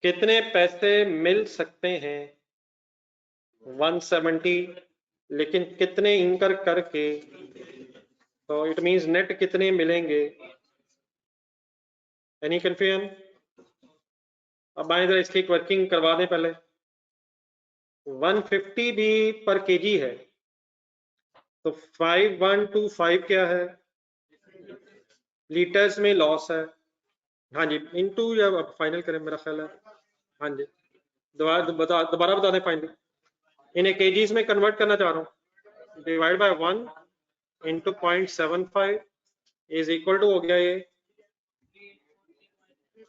कितने पैसे मिल सकते हैं? 170, लेकिन कितने इंकर करके, तो इट मींस नेट कितने मिलेंगे? Any confusion? अब आए जरा इसकी वर्किंग करवा दें पहले। 150 भी पर केजी है, तो 5125 क्या है? लीटर्स में लॉस है। हाँ जी इनटू, या फाइनल करें मेरा ख्याल है। हाँ जी दोबारा बता दें फाइनली। इन्हें केजीज में कन्वर्ट करना चाह रहा हूँ। Divide by 1 into 0.75 is equal to हो गया ये,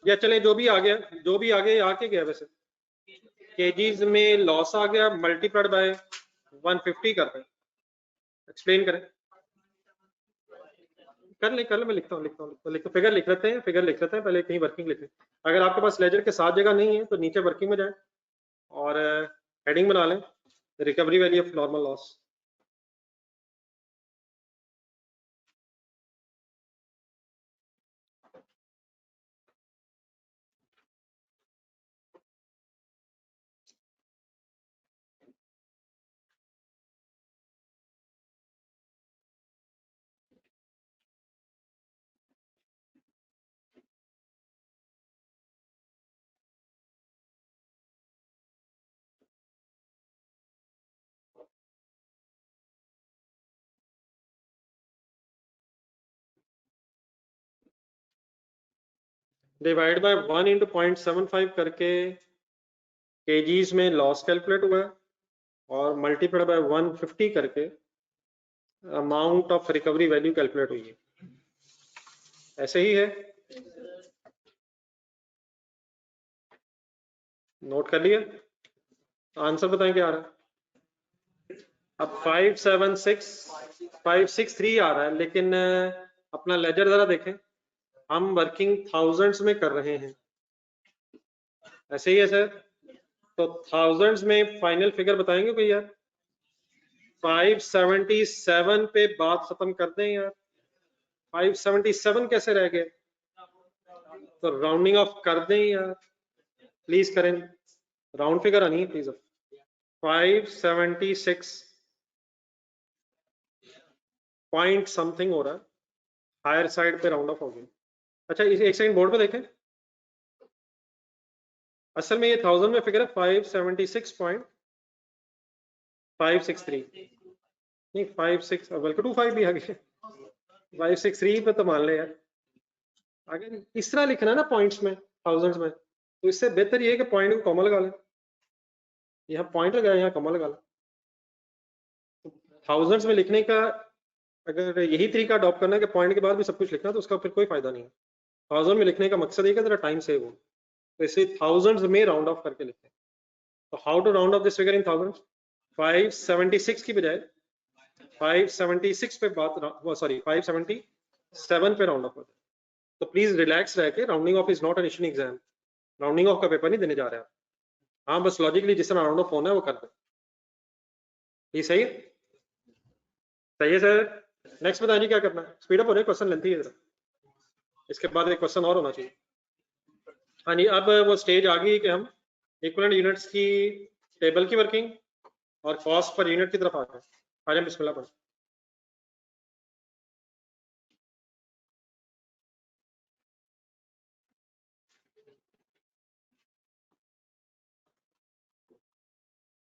या चले जो भी आगे आके गया वैसे केजीज में लॉस आ गया, मल्टीप्लाइड बाय 150 कर रहे हैं। एक्सप्लेन करें। कर ले मैं लिखता हूँ फिगर लिख लेते हैं पहले, कहीं वर्किंग लिख लें। अगर आपके पास लेजर के साथ जगह नहीं है तो नीचे वर्किंग में जाए और हेडिंग बना लें, recovery value of normal loss. Divide by 1 into 0.75 करके केजीज में लॉस कैलकुलेट हुआ है और मल्टीप्लाई बाय 150 करके amount of recovery value calculate हुई है। ऐसे ही है, नोट कर लिया। आंसर बताएं क्या आ रहा है। अब 563 आ रहा है, लेकिन अपना लेजर जरा देखें, हम वर्किंग थाउजेंड्स में कर रहे हैं। ऐसे ही है सर, तो थाउजेंड्स में फाइनल फिगर बताएंगे कोई यार। 577 पे बात खत्म कर दें यार। 577 कैसे रह गए, तो राउंडिंग ऑफ कर दें यार, प्लीज करें, राउंड फिगर आनी है प्लीज। 576 पॉइंट समथिंग हो रहा है, हायर साइड पे राउंड ऑफ हो गया। अच्छा इसे एक सेकंड बोर्ड पे देखें, असल में ये 1000 में फिगर है 576.563 नहीं 56 बल्कि 25 भी आगे 563 पे तो मान ले यार। अगर इस तरह लिखना है ना पॉइंट्स में थाउजेंड्स में, तो इससे बेहतर ये है कि पॉइंट को कॉमा लगा लें। यहाँ पॉइंट लगाया, यहाँ कॉमा लगा लें। थाउजेंड्स में लिखने का अगर यही तरीका अडॉप्ट करना है कि पॉइंट के बाद भी सब कुछ लिखना, तो उसका फिर कोई फायदा नहीं है। थाउजेंड में लिखने का मकसद ये है जरा टाइम सेव हो, तो इसलिए थाउजेंड्स में राउंड ऑफ करके लिखते हैं। तो how to round off this figure in thousands. 576 की बजाय 576 पे बात, सॉरी 577 पे राउंड ऑफ होता है। तो प्लीज रिलैक्स रह के, rounding off is not an issue exam, rounding off का पेपर नहीं देने जा रहे हैं। हाँ बस लॉजिकली जिस तरह राउंड ऑफ होना है वो कर दे। ये सही है, सही है सर। नेक्स्ट बताइए क्या करना है, स्पीड अप हो रहे, क्वेश्चन लेंथी है जरा, इसके बाद एक क्वेश्चन और होना चाहिए। हाँ जी, अब वो स्टेज आ गई कि हम इक्विवेलेंट यूनिट्स की टेबल की वर्किंग और कॉस्ट पर यूनिट की तरफ आ गए। आजम बिस्मिल्लाह पढ़ें।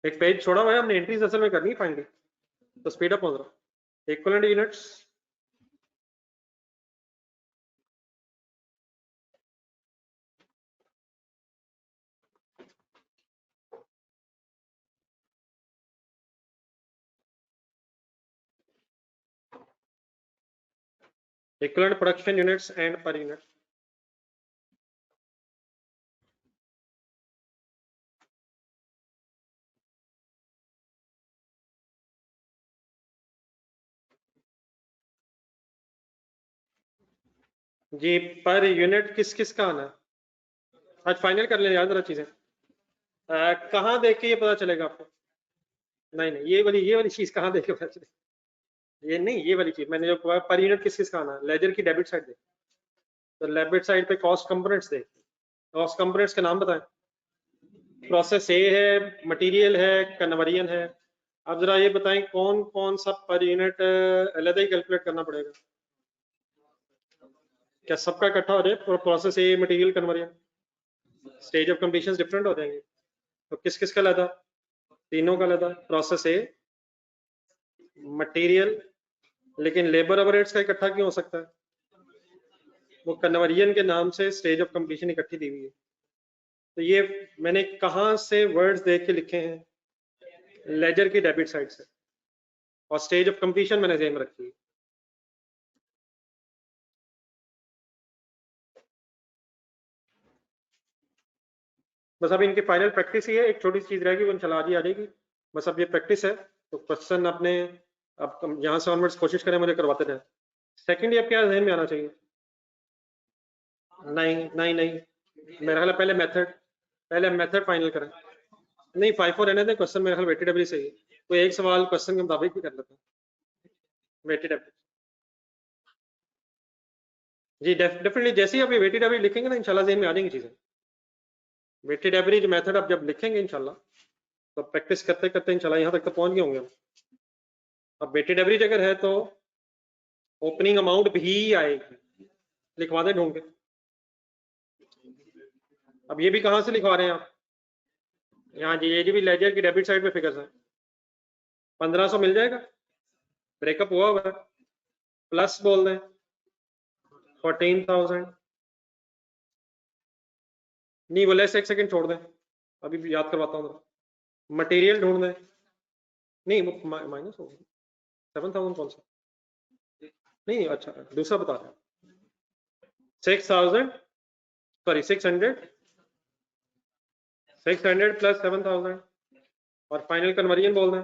एक पेज छोड़ा हुआ है हमने, एंट्रीज असल में करनी है फाइनली, तो स्पीड अप हो रहा। Equivalent units, equivalent production units and per unit. जी पर यूनिट किस किस का आना है, आज फाइनल कर लें यार जरा चीजें। कहाँ देख के ये पता चलेगा आपको, नहीं नहीं ये वाली चीज कहाँ देख के पता चलेगी, ये नहीं, ये वाली चीज मैंने जो पर यूनिट किस किस का आना है, लेजर की डेबिट साइड देख, तो डेबिट साइड पे कॉस्ट कंपोनेंट्स देख, कॉस्ट कंपोनेंट्स के नाम बताएं। प्रोसेस ए है, मटेरियल है, कन्वर्जन है। अब जरा ये बताएं कौन कौन सा पर यूनिट अलग ही कैलकुलेट करना पड़ेगा, क्या सबका इकट्ठा हो जाए process a material conversion, stage of completion different हो जाएंगे, तो किस किस का लदा, तीनों का लदा, प्रोसेस ए मटेरियल, लेकिन लेबर ओवरहेड्स का इकट्ठा क्यों हो सकता है, वो कन्वर्जन के नाम से स्टेज ऑफ कंप्लीशन इकट्ठी दी हुई है। तो ये मैंने कहाँ से वर्ड्स देख के लिखे हैं, लेजर की डेबिट साइड से, और स्टेज ऑफ कंप्लीशन मैंने ध्यान में रखी है। बस अब इनकी फाइनल प्रैक्टिस ही है, एक छोटी सी चीज रहेगी वो इंशाल्लाह आज ही आ जाएगी। बस अब ये प्रैक्टिस है, तो क्वेश्चन अपने अब यहाँ से ऑनवर्ड्स कोशिश करें मुझे करवाते रहे। सेकंड अब क्या ध्यान में आना चाहिए, नहीं नहीं नहीं, मेरा ख्याल है पहले मेथड फाइनल करें। नहीं 5 4 रहने दें, क्वेश्चन मेरे ख्याल वेटेड एवरेज सही है, कोई एक सवाल क्वेश्चन के मुताबिक भी कर लेते हैं वेटेड एवरेज। जी डेफिनेटली जैसे ही आप ये वेटेड एवरेज लिखेंगे ना इंशाल्लाह ज़हन में आ जाएंगी चीजें। वेटेड एवरेज मेथड आप जब लिखेंगे इंशाल्लाह तो प्रैक्टिस करते करते इंशाल्लाह यहाँ तक तो पहुंच गए होंगे हम। अब वेटेड एवरेज अगर है तो ओपनिंग अमाउंट भी आएगी, लिखवा दें ढूंढ के। अब ये भी कहाँ से लिखवा रहे हैं आप, यहाँ जी ये भी लेजर की डेबिट साइड पे फिगर्स हैं, 1500 मिल जाएगा, ब्रेकअप हुआ है, प्लस बोल दें 14,000, नहीं बोले एक सेकंड छोड़ दें, अभी भी याद करवाता हूँ। मटेरियल ढूंढ दें, नहीं माइनस हो गया 7,000 कौन सा, नहीं अच्छा दूसरा बता रहे हैं 6,000 सॉरी 600 प्लस 7,000 और फाइनल कन्वर्जन बोल दें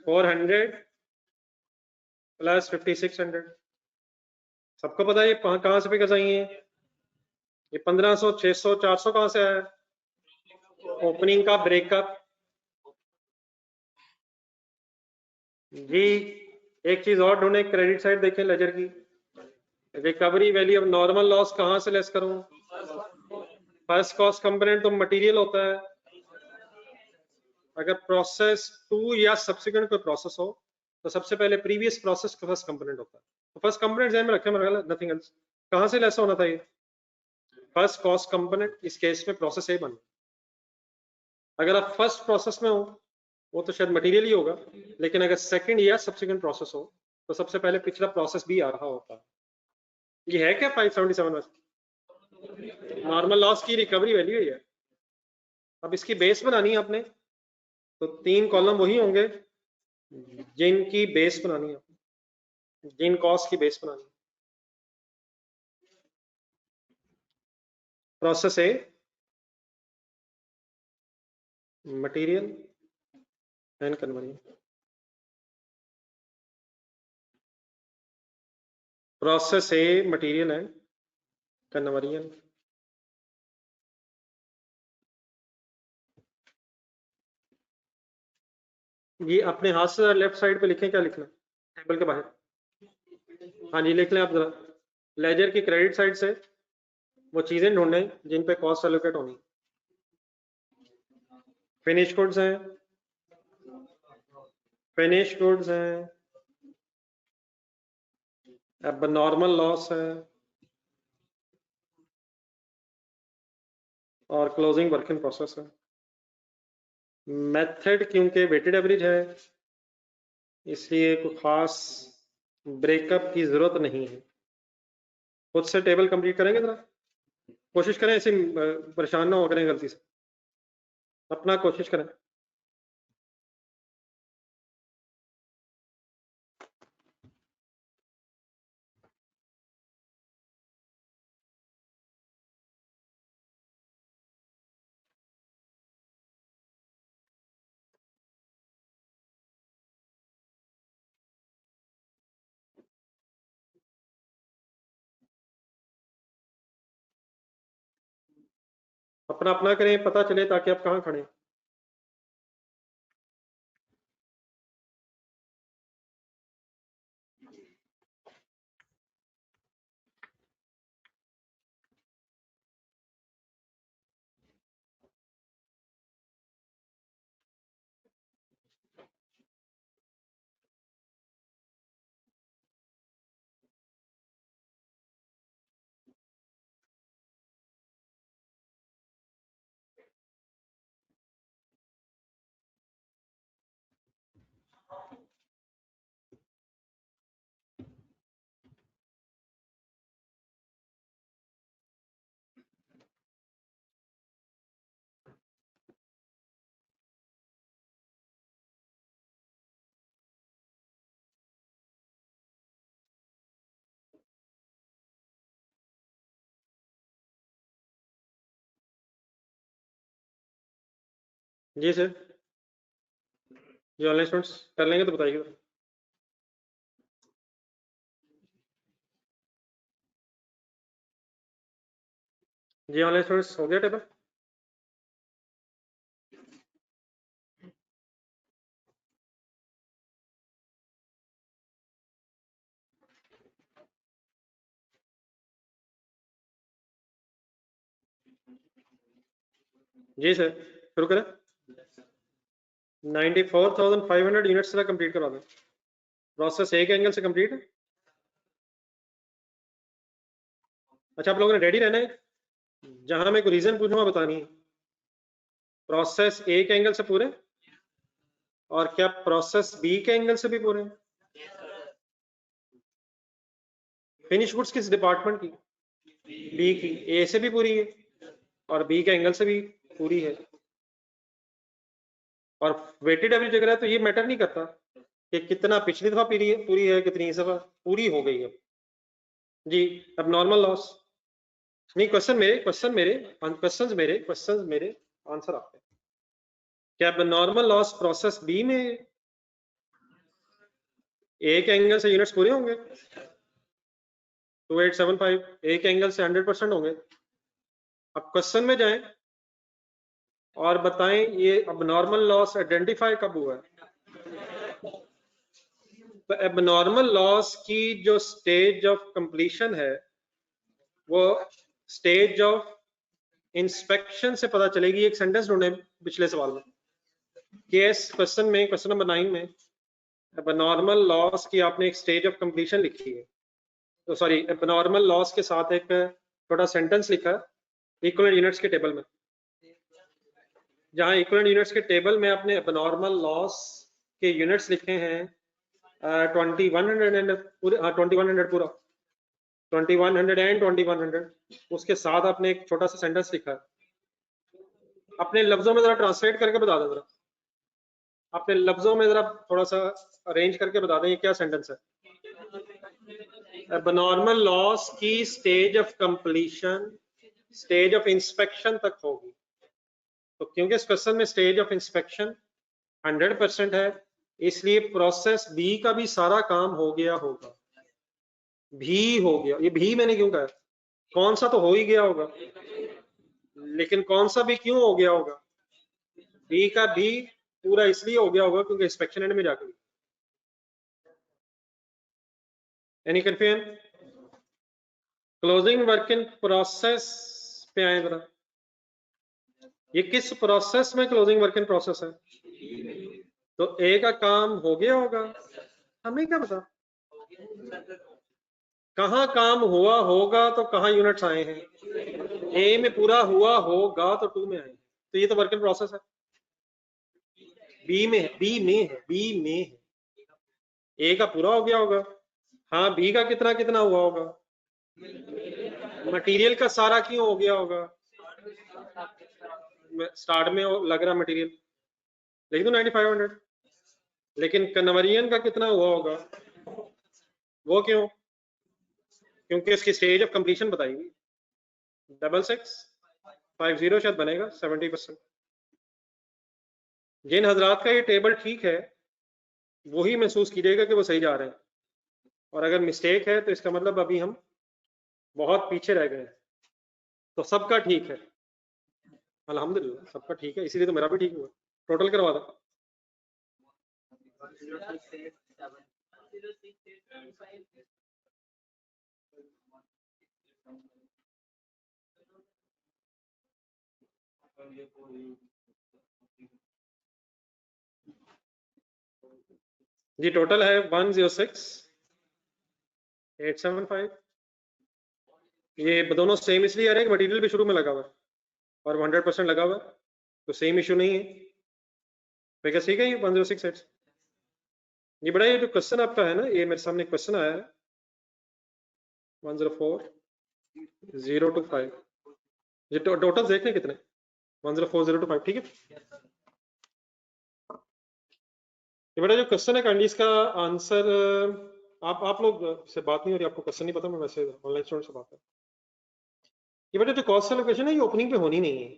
400 प्लस 5,600। सबको पता है ये कहाँ से फिगर चाहिए, ये 1500 600 400 कहाँ से आया, ओपनिंग का ब्रेकअप। जी एक चीज और ढूंढे, क्रेडिट साइड देखें लेजर की, recovery value of normal loss कहाँ से लेस करूं, फर्स्ट कॉस्ट कंपोनेंट तो मटेरियल होता है, अगर प्रोसेस 2 या सब्सिक्वेंट कोई प्रोसेस हो तो सबसे पहले प्रीवियस प्रोसेस का फर्स्ट कंपोनेंट होता है, तो फर्स्ट कंपोनेंट ध्यान में रखें, मेरा नथिंग एल्स। कहाँ से लेस होना था ये, फर्स्ट कॉस्ट कंपोनेंट, इस केस में प्रोसेस ए बन, अगर आप फर्स्ट प्रोसेस में हो वो तो शायद मटेरियल ही होगा, लेकिन अगर सेकंड या सब्सिक्वेंट प्रोसेस हो तो सबसे पहले पिछला प्रोसेस भी आ रहा होता है। ये है क्या 577 में नॉर्मल लॉस की रिकवरी वैल्यू ही है। अब इसकी बेस बनानी है आपने, तो 3 कॉलम वही होंगे जिनकी बेस बनानी है, जिन कॉस्ट की बेस बनानी है। Process a material and conversion, process a material and conversion. ये अपने हाथ से लेफ्ट साइड पे लिखें, क्या लिखना टेबल के बाहर, हाँ जी लिख लें आप जरा, लेजर की क्रेडिट साइड से वो चीजें ढूंढें जिन पे कॉस्ट एलोकेट होनी, फिनिश गुड्स हैं, फिनिश गुड्स हैं, अब नॉर्मल लॉस है और क्लोजिंग वर्क इन प्रोसेस है। मेथड क्योंकि वेटेड एवरेज है इसलिए कोई खास ब्रेकअप की जरूरत नहीं है, खुद से टेबल कंप्लीट करेंगे जरा, कोशिश करें ऐसे परेशान ना हो करें गलती से, अपना कोशिश करें। अपना अपना करें, पता चले ताकि आप कहाँ खड़े हैं। जी सर, जो ऑनलाइन स्टूडेंट्स कर लेंगे तो बताइए। जी ऑनलाइन स्टूडेंट्स हो गया टेबल। जी सर शुरू करें। 94,500 यूनिट्स तरह कंप्लीट करवा दें। प्रोसेस एक एंगल से कंप्लीट है। अच्छा आप लोगों ने रेडी रहना है, जहां मैं कोई रीजन पूछूंगा बतानी है। प्रोसेस ए के एंगल से पूरे, और क्या प्रोसेस बी के एंगल से भी पूरे? फिनिश गुड्स किस डिपार्टमेंट की? बी की। ए से भी पूरी है और बी के एंगल से भी पूरी है। और वेटेड एवरेज अगर है तो ये मैटर नहीं करता कि कितना पिछली दफा पूरी है कितनी इस दफा पूरी हो गई है। जी अब नॉर्मल लॉस नहीं, क्वेश्चन मेरे आंसर आपके। क्या नॉर्मल लॉस प्रोसेस बी में एक एंगल से यूनिट्स पूरे होंगे? 2875 एक एंगल से 100% होंगे। अब क्वेश्चन में जाएं और बताएं ये अब नॉर्मल लॉस आइडेंटिफाई कब हुआ है? तो एबनॉर्मल लॉस की जो स्टेज ऑफ कंप्लीशन है वो स्टेज ऑफ इंस्पेक्शन से पता चलेगी। एक सेंटेंस ढूंढे पिछले सवाल में, केस क्वेश्चन में, क्वेश्चन नंबर 9 में एबनॉर्मल लॉस की आपने एक स्टेज ऑफ कंप्लीशन लिखी है, तो सॉरी एबनॉर्मल लॉस के साथ एक छोटा सेंटेंस लिखा है इक्विवेलेंट यूनिट्स के टेबल में, जहां इक्विवेलेंट यूनिट्स के टेबल में आपने एबनॉर्मल लॉस के यूनिट्स लिखे हैं 2100 पूरे, हाँ 2100 पूरा, 2100 एंड 2100, उसके साथ आपने एक छोटा सा सेंटेंस लिखा है। अपने लफ्जों में जरा ट्रांसलेट करके बता दें, जरा अपने लफ्जों में जरा थोड़ा सा अरेंज करके बता दें ये क्या सेंटेंस है। एबनॉर्मल लॉस की stage of completion stage of inspection तक होगी। तो क्योंकि इस क्वेश्चन में स्टेज ऑफ इंस्पेक्शन 100% है, इसलिए प्रोसेस बी का भी सारा काम हो गया होगा। भी हो गया, ये भी मैंने क्यों कहा? कौन सा तो हो ही गया होगा, लेकिन कौन सा भी क्यों हो गया होगा? बी का भी पूरा इसलिए हो गया होगा क्योंकि इंस्पेक्शन एंड में जाकर। Any confusion? Closing work in process पे आए जरा। ये किस प्रोसेस में क्लोजिंग वर्क इन प्रोसेस है? तो ए का काम हो गया होगा, हमें क्या पता कहाँ काम हुआ होगा, तो कहाँ यूनिट्स आए हैं। ए में पूरा हुआ होगा तो 2 में आए, तो ये तो वर्क इन प्रोसेस है। बी में है, बी में है। ए का पूरा हो गया होगा, हाँ बी का कितना कितना हुआ होगा। मटेरियल का सारा क्यों हो गया होगा? स्टार्ट में लग रहा मटेरियल, लिख दो 9500। लेकिन कन्वर्जन का कितना हुआ होगा? वो क्यों? क्योंकि उसकी स्टेज ऑफ कंप्लीशन बताएगी। 6650 शायद बनेगा 70%। जिन हजरात का ये टेबल ठीक है वही महसूस कीजिएगा कि वो सही जा रहे हैं, और अगर मिस्टेक है तो इसका मतलब अभी हम बहुत पीछे रह गए हैं। तो सबका ठीक है अल्हम्दुलिल्लाह, सबका ठीक है, इसीलिए तो मेरा भी ठीक हुआ। टोटल करवा दो। जी टोटल है 106,875। ये दोनों सेम इसलिए आ रहे हैं कि मटेरियल भी शुरू में लगा हुआ है और 100% लगा हुआ है, तो सेम इशू नहीं है। फिगर ठीक है ये 1068। ये बड़ा, ये जो क्वेश्चन आपका है ना, ये मेरे सामने क्वेश्चन आया है 104025। ये टोटल देखने कितने 104025, ठीक है। ये बड़ा जो क्वेश्चन है कैंडीज का आंसर, आप लोग से बात नहीं हो रही, आपको क्वेश्चन नहीं पता, मैं वैसे ऑनलाइन स्टूडेंट से बात कर। ये बेटा जो कॉस्ट एलोकेशन है ये ओपनिंग पे होनी नहीं है,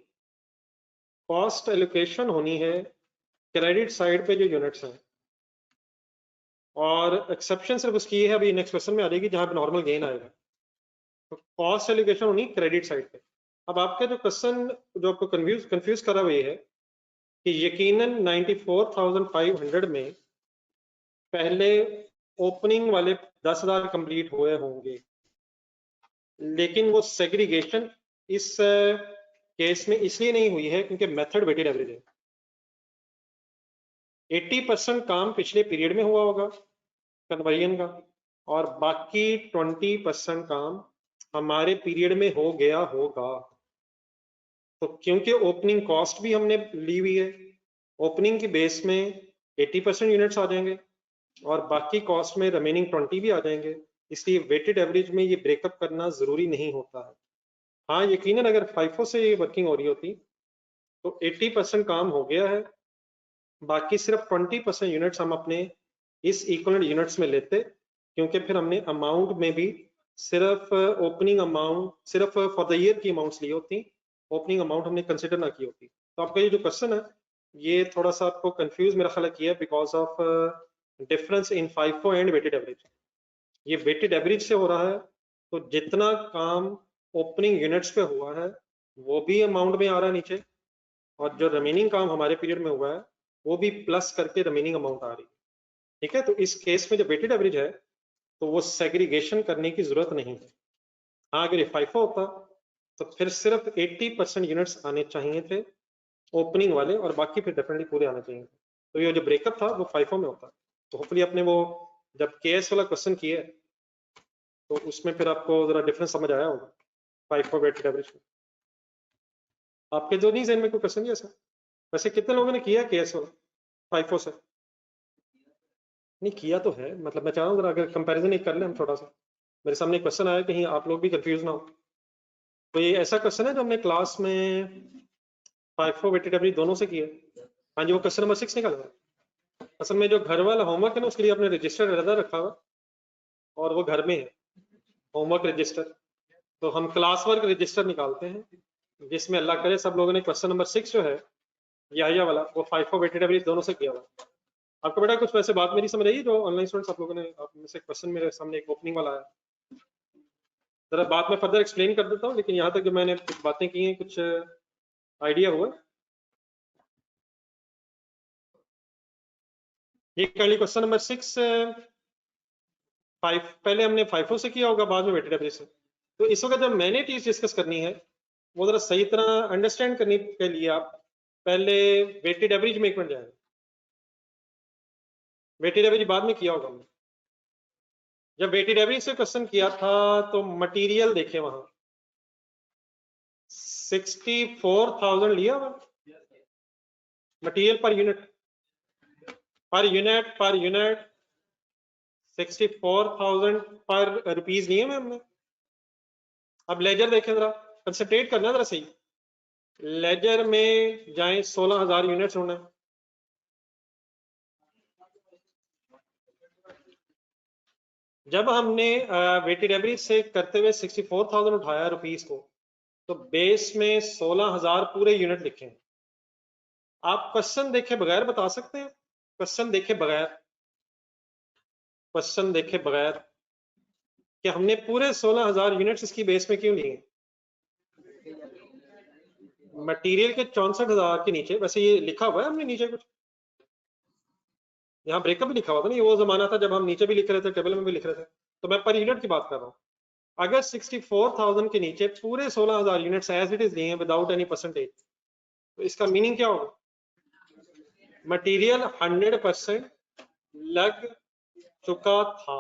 कॉस्ट एलोकेशन होनी है क्रेडिट साइड पे जो यूनिट्स हैं, और एक्सेप्शन सिर्फ उसकी है, अभी नेक्स्ट क्वेश्चन में आ जाएगी जहां पे नॉर्मल गेन आएगा। तो कॉस्ट एलोकेशन होनी क्रेडिट साइड पे। अब आपका जो क्वेश्चन जो आपको कंफ्यूज कर रहा है ये है कि यकीनन 94,500 में पहले ओपनिंग वाले 10,000 कंप्लीट हुए होंगे, लेकिन वो सेग्रीगेशन इस केस में इसलिए नहीं हुई है क्योंकि मेथड वेटेड एवरेज है। 80% काम पिछले पीरियड में हुआ होगा कन्वर्जन का, और बाकी 20% काम हमारे पीरियड में हो गया होगा। तो क्योंकि ओपनिंग कॉस्ट भी हमने ली हुई है, ओपनिंग की बेस में 80% यूनिट्स आ जाएंगे और बाकी कॉस्ट में रिमेनिंग 20 भी आ जाएंगे, इसलिए वेटेड एवरेज में ये ब्रेकअप करना जरूरी नहीं होता है। हाँ यकीनन अगर फाइफो से ये वर्किंग हो रही होती तो 80% काम हो गया है, बाकी सिर्फ 20% यूनिट्स हम अपने इस इक्वलेंट यूनिट्स में लेते, क्योंकि फिर हमने अमाउंट में भी सिर्फ ओपनिंग अमाउंट सिर्फ फॉर द ईयर की अमाउंट्स ली होती, ओपनिंग अमाउंट हमने कंसिडर ना की होती। तो आपका ये जो क्वेश्चन है ये थोड़ा सा आपको कंफ्यूज मेरा ख्याल किया है because of difference in FIFO and weighted average. ये वेटेड एवरेज से हो रहा है तो जितना काम ओपनिंग यूनिट्स पे हुआ है वो भी अमाउंट में आ रहा है नीचे, और जो रिमेनिंग काम हमारे पीरियड में हुआ है वो भी प्लस करके रिमेनिंग अमाउंट आ रही है। ठीक है, तो इस केस में जो वेटेड एवरेज है तो वो सेग्रीगेशन करने की जरूरत नहीं है। हाँ अगर ये फाइफो होता तो फिर सिर्फ 80% यूनिट्स आने चाहिए थे ओपनिंग वाले, और बाकी फिर डेफिनेटली पूरे आने चाहिए थे। तो ये जो ब्रेकअप था वो फाइफो में होता। तो होपफुली आपने वो जब केएस वाला क्वेश्चन किया तो उसमें फिर आपको जरा डिफरेंस समझ आया होगा फाइफो वेटेड एवरेज में। आपके जो नहीं जहन में कोई क्वेश्चन नहीं ऐसा? वैसे कितने लोगों ने किया केएस वाला फाइफो से? नहीं किया तो है, मतलब मैं चाह रहा हूँ जरा अगर कंपैरिजन एक कर लें हम छोटा सा। मेरे सामने क्वेश्चन आया कहीं आप लोग भी कंफ्यूज ना हो। तो ये ऐसा क्वेश्चन है जो हमने क्लास में फाइफो वेटेड एवरेज दोनों से किया। हाँ जी, वो क्वेश्चन नंबर 6 निकाला है। असल में जो घर वाला होमवर्क है ना उसके लिए आपने रजिस्टर अलग रखा हुआ और वो घर में है होमवर्क रजिस्टर। तो हम क्लास वर्क रजिस्टर निकालते हैं जिसमें अल्लाह करे सब लोगों ने क्वेश्चन नंबर 6 जो है या वाला वो फाइफो वेटेड एवरेज दोनों से किया हुआ। आपको बेटा कुछ वैसे बात मेरी समझ आई जो ऑनलाइन स्टूडेंट्स आप लोगों ने आप में से क्वेश्चन मेरे सामने एक ओपनिंग वाला है, जरा बात में फर्दर एक्सप्लेन कर देता हूँ, लेकिन यहाँ तक जो मैंने कुछ बातें की हैं कुछ आइडिया हुआ। ये काइंडली क्वेश्चन नंबर 6 5 पहले हमने फाइफो से किया होगा, बाद में वेटेड एवरेज से। तो इस वक्त जब मैंने चीज डिस्कस करनी है वो जरा सही तरह अंडरस्टैंड करने के लिए आप पहले वेटेड एवरेज में एक मिनट जाएंगे। वेटेड एवरेज बाद में किया होगा हमने। जब वेटेड एवरेज से क्वेश्चन किया था तो मटेरियल देखे वहां 64,000 लिया हुआ मटेरियल पर यूनिट 64,000 पर रुपीज लिए हमने। अब लेजर देखें जरा, कंसंट्रेट करना जरा सही। लेजर में जाएं 16,000 यूनिट्स होना है। जब हमने वेटेड एवरेज से करते हुए 64,000 उठाया रुपीस को तो बेस में 16,000 पूरे यूनिट लिखे हैं। आप क्वेश्चन देखे बगैर बता सकते हैं? क्वेश्चन देखे बगैर कि हमने पूरे 16,000 यूनिट्स इसकी बेस में क्यों लिए? मटेरियल के 64,000 के नीचे, वैसे ये लिखा हुआ है हमने नीचे कुछ, यहाँ ब्रेकअप भी लिखा हुआ था ना, ये वो जमाना था जब हम नीचे भी लिख रहे थे टेबल में भी लिख रहे थे। तो मैं पर यूनिट की बात कर रहा हूँ। अगर 64,000 के नीचे पूरे 16,000 यूनिट्स एज इट इज लिए हैं विदाउट एनी परसेंटेज, तो इसका मीनिंग क्या होगा? मटेरियल 100% लग चुका था।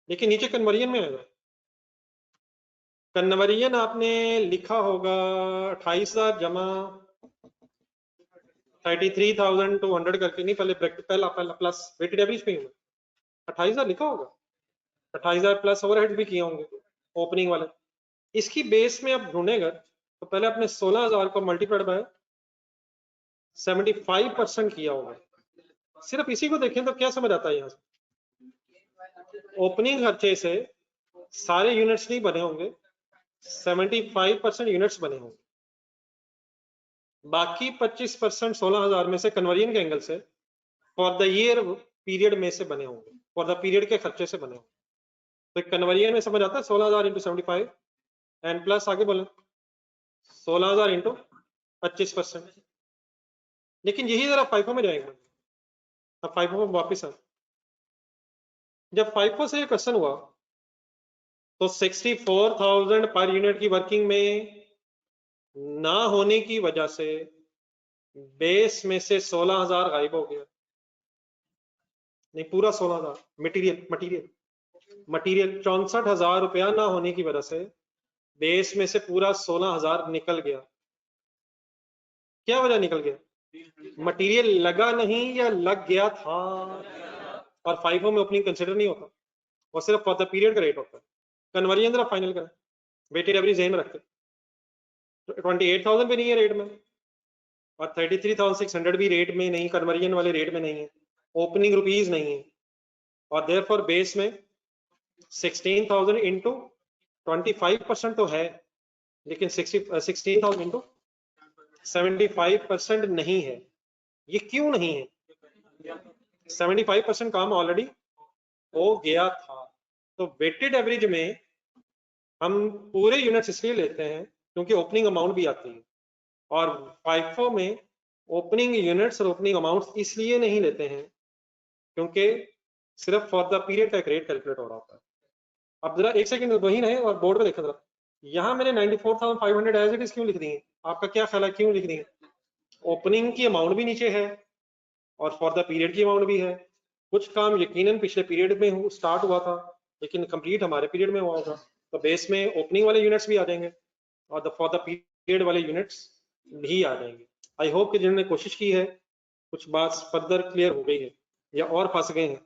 लेकिन नीचे कन्वर्जन में आएगा, कन्वर्जन आपने लिखा होगा 28,000 जमा 33,200 करके, नहीं पहला प्लस वेटेड एवरेज पे 28,000 लिखा होगा, 28,000 प्लस ओवरहेड भी किए होंगे ओपनिंग वाले। इसकी बेस में आप ढूंढेगा तो पहले आपने 16,000 को मल्टीप्लाइड बाय 75% किया होगा। सिर्फ इसी को देखें तो क्या समझ आता है यहाँ से? ओपनिंग खर्चे से सारे यूनिट्स नहीं बने होंगे, 75% यूनिट्स बने होंगे, बाकी 25% 16,000 में से कन्वर्जन के एंगल से फॉर द ईयर पीरियड में से बने होंगे, फॉर द पीरियड के खर्चे से बने होंगे। तो कन्वर्जन में समझ आता है 16,000 इंटू 75 एंड प्लस आगे बोले 16,000 इंटू 25%। लेकिन यही जरा फाइफो में जाएगा। अब फाइफो में वापिस आ, जब फाइफो से ये क्वेश्चन हुआ तो 64,000 पर यूनिट की वर्किंग में ना होने की वजह से बेस में से 16,000 गायब हो गया, नहीं पूरा 16,000, मटेरियल मटेरियल मटेरियल 64,000 रुपया ना होने की वजह से बेस में से पूरा 16,000 निकल गया। क्या वजह निकल गया? मटेरियल लगा नहीं या लग गया था, और FIFO में ओपनिंग कंसिडर नहीं होता, और सिर्फ फॉर द पीरियड का रेट होता है। कन्वर्जन जरा फाइनल करें, वेटेड एवरेज जेन में रखते, 28,000 भी नहीं है रेट में, और 33,600 भी रेट में नहीं, कन्वर्जन वाले रेट में नहीं है, ओपनिंग रुपीज नहीं है, और देयरफॉर बेस में 16,000 इंटू 25% तो है, लेकिन 16,000 इंटू 75% नहीं है। ये क्यों नहीं है? 75% काम ऑलरेडी हो गया था। तो वेटेड एवरेज में हम पूरे यूनिट्स इसलिए लेते हैं क्योंकि ओपनिंग अमाउंट भी आती है, और FIFO में ओपनिंग यूनिट्स और ओपनिंग अमाउंट्स इसलिए नहीं लेते हैं क्योंकि सिर्फ फॉर द पीरियड का एक रेट कैलकुलेट हो रहा होता है। अब जरा एक सेकंड वही रहे और बोर्ड पे देखा जरा, यहाँ मैंने 94,500 एज इट इज क्यों लिख दी है? आपका क्या ख्याल है क्यों लिख दी है? ओपनिंग की अमाउंट भी नीचे है और फॉर द पीरियड की अमाउंट भी है। कुछ काम यकीनन पिछले पीरियड में स्टार्ट हुआ था लेकिन कंप्लीट हमारे पीरियड में हुआ होगा, तो बेस में ओपनिंग वाले यूनिट्स भी आ जाएंगे और फॉर द पीरियड वाले यूनिट्स भी आ जाएंगे। आई होप कि जिन्होंने कोशिश की है कुछ बात फर्दर क्लियर हो गई है या और फंस गए हैं।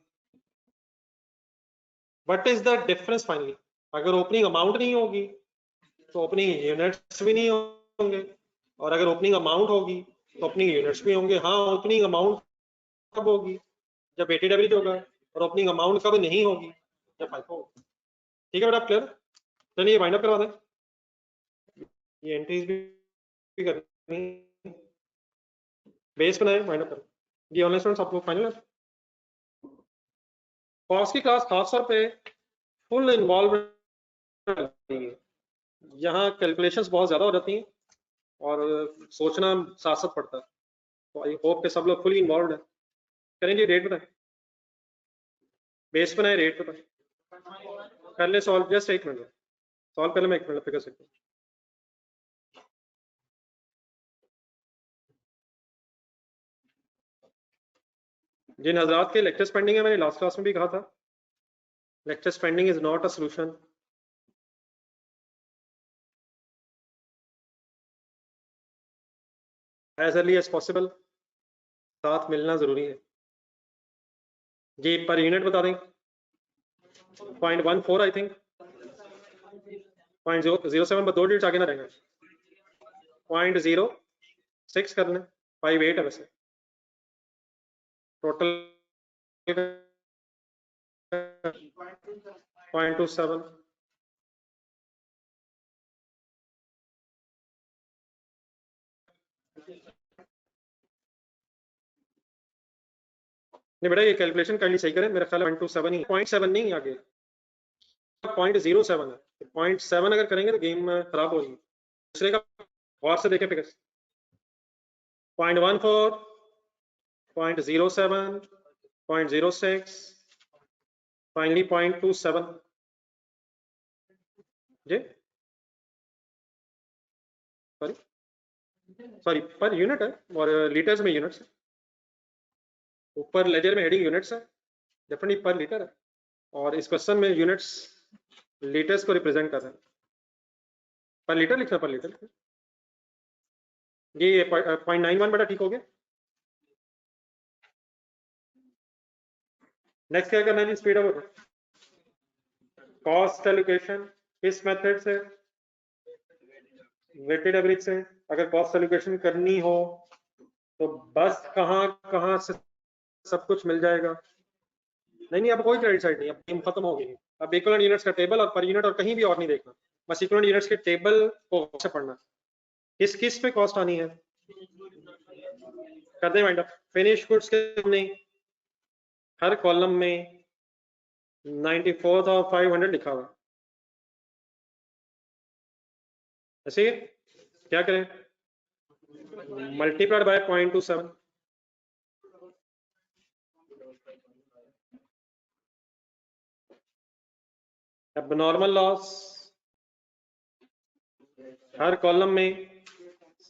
What is the difference finally? अगर ओपनिंग अमाउंट नहीं होगी तो ओपनिंग यूनिट्स भी नहीं होंगे, और अगर ओपनिंग अमाउंट होगी तो ओपनिंग यूनिट्स भी होंगे। हाँ, ओपनिंग अमाउंट कब होगी? जब वेटेड एवरेज होगा, और ओपनिंग अमाउंट कब नहीं होगी? जब FIFO होगा। ठीक है बेटा, क्लियर? चलिए वाइंड अप करवा दें, ये एंट्रीज भी करनी, बेस बनाए, वाइंड अप करें। ये ऑनलाइन स्टूडेंट्स आप लोग फाइनल है। कॉस्ट की क्लास खासतौर पे फुल इन्वॉल्व है, यहाँ कैलकुलेशंस बहुत ज्यादा हो जाती हैं और सोचना साथ साथ पड़ता है, तो आई होप के सब लोग फुली इन्वॉल्व है। करेंगे, रेट बताएं, बेस बनाए, रेट बताएं, पहले सॉल्व, जस्ट एक मिनट सॉल्व पहले मैं एक मिनट पे कर सकता हूँ। जिन हजरात के लेक्चर्स पेंडिंग है, मैंने लास्ट क्लास में भी कहा था, lectures pending is not a solution. As early as possible साथ मिलना जरूरी है। जी पर यूनिट बता दें, 0.14 आई थिंक, 0.007 पर 2 डिजिट आगे ना रहेंगे, 0.06 कर लें, 58 है वैसे टोटल, 0.27 नहीं बेटा, ये कैलकुलेशन करनी सही करें, मेरा ख्याल है 0.27 ही, 0.7 नहीं आगे 0.07 है। 0.7 अगर करेंगे तो गेम खराब हो रही है। दूसरे का गौर से देखें फिगर, 0.14, 0.07, 0.06, फाइनली 0.27 जी, सॉरी सॉरी पर यूनिट है और लीटर्स में यूनिट्स है, ऊपर लेजर में हेडिंग यूनिट्स है, डेफिनेटली पर लीटर है, और इस क्वेश्चन में यूनिट्स लीटर्स को रिप्रेजेंट कर रहे हैं, पर लीटर लिखना, पर लीटर लिखना। ये 0.91 बेटा ठीक हो गया। नेक्स्ट क्या करना है जी, स्पीड अप कॉस्ट एलोकेशन, किस मेथड से? वेटेड एवरेज से। अगर कॉस्ट एलोकेशन करनी हो तो बस कहाँ कहाँ से सब कुछ मिल जाएगा? नहीं, अब कोई क्रेडिट साइड नहीं, अब गेम खत्म हो गई। अब इक्विवेलेंट यूनिट्स का टेबल और पर यूनिट और कहीं भी और नहीं देखना, बस इक्विवेलेंट यूनिट्स के टेबल को से पढ़ना, किस किस पे कॉस्ट आनी है। कर दें वाइंड अप, फिनिश गुड्स के नहीं, हर कॉलम में 94,500 लिखा हुआ, ऐसे क्या करें, मल्टीप्लाइड बाय 0.27, अब नॉर्मल लॉस हर कॉलम में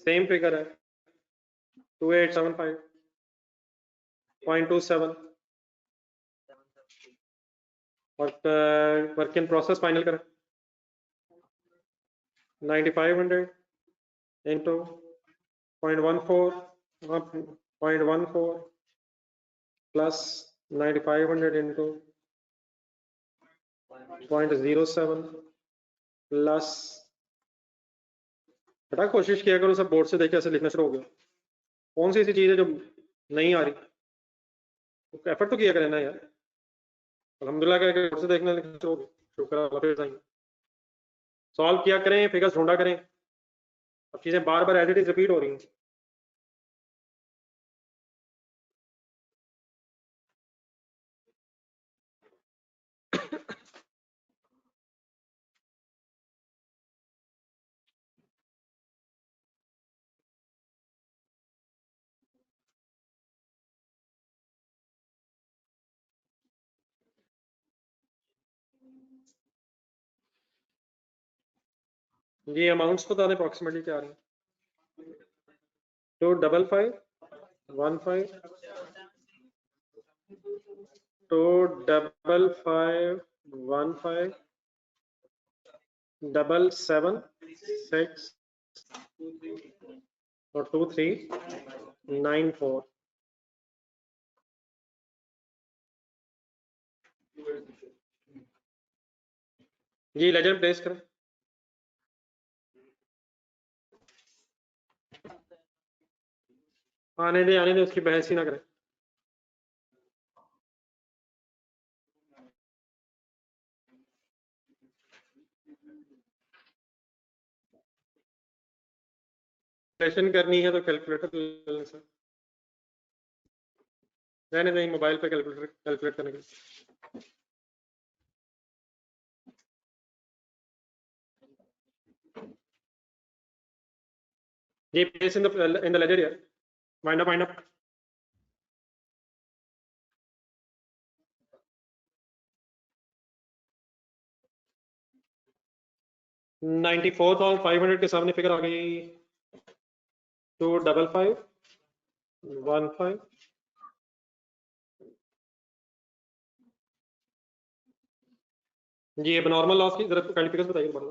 सेम फिगर है 2875.27 और वर्क इन प्रोसेस फाइनल करें 9500 into 0.14 plus 9500 into 0.07 प्लस बेटा कोशिश किया करो सब बोर्ड से देख के ऐसे लिखना शुरू हो गया कौन सी ऐसी चीज है जो नहीं आ रही तो एफर्ट तो किया करें ना यार अल्हम्दुलिल्लाह करके बोर्ड से देखना लिखना शुरू हो गया शुक्र अल्लाह पे सही सॉल्व किया करें फिगर्स ढूंढा करें अब चीजें बार बार एज इट इज रिपीट हो रही हैं ये अमाउंट्स बता दें अप्रोक्सीमेटली क्या आ रही है 25515 25515 776 और 2394 जी लेजर प्लेस करें आने दे उसकी बहस ही ना करें सेशन करनी है तो कैलकुलेटर ले सर रहने दें मोबाइल पे कैलकुलेट करने के जी प्लेस इन द लेजर यार वाइंड अप 94,500 के सामने फिगर आ गई 25515 जी अब नॉर्मल लॉस की जरा काइंडली फिगर्स बताइए दोबारा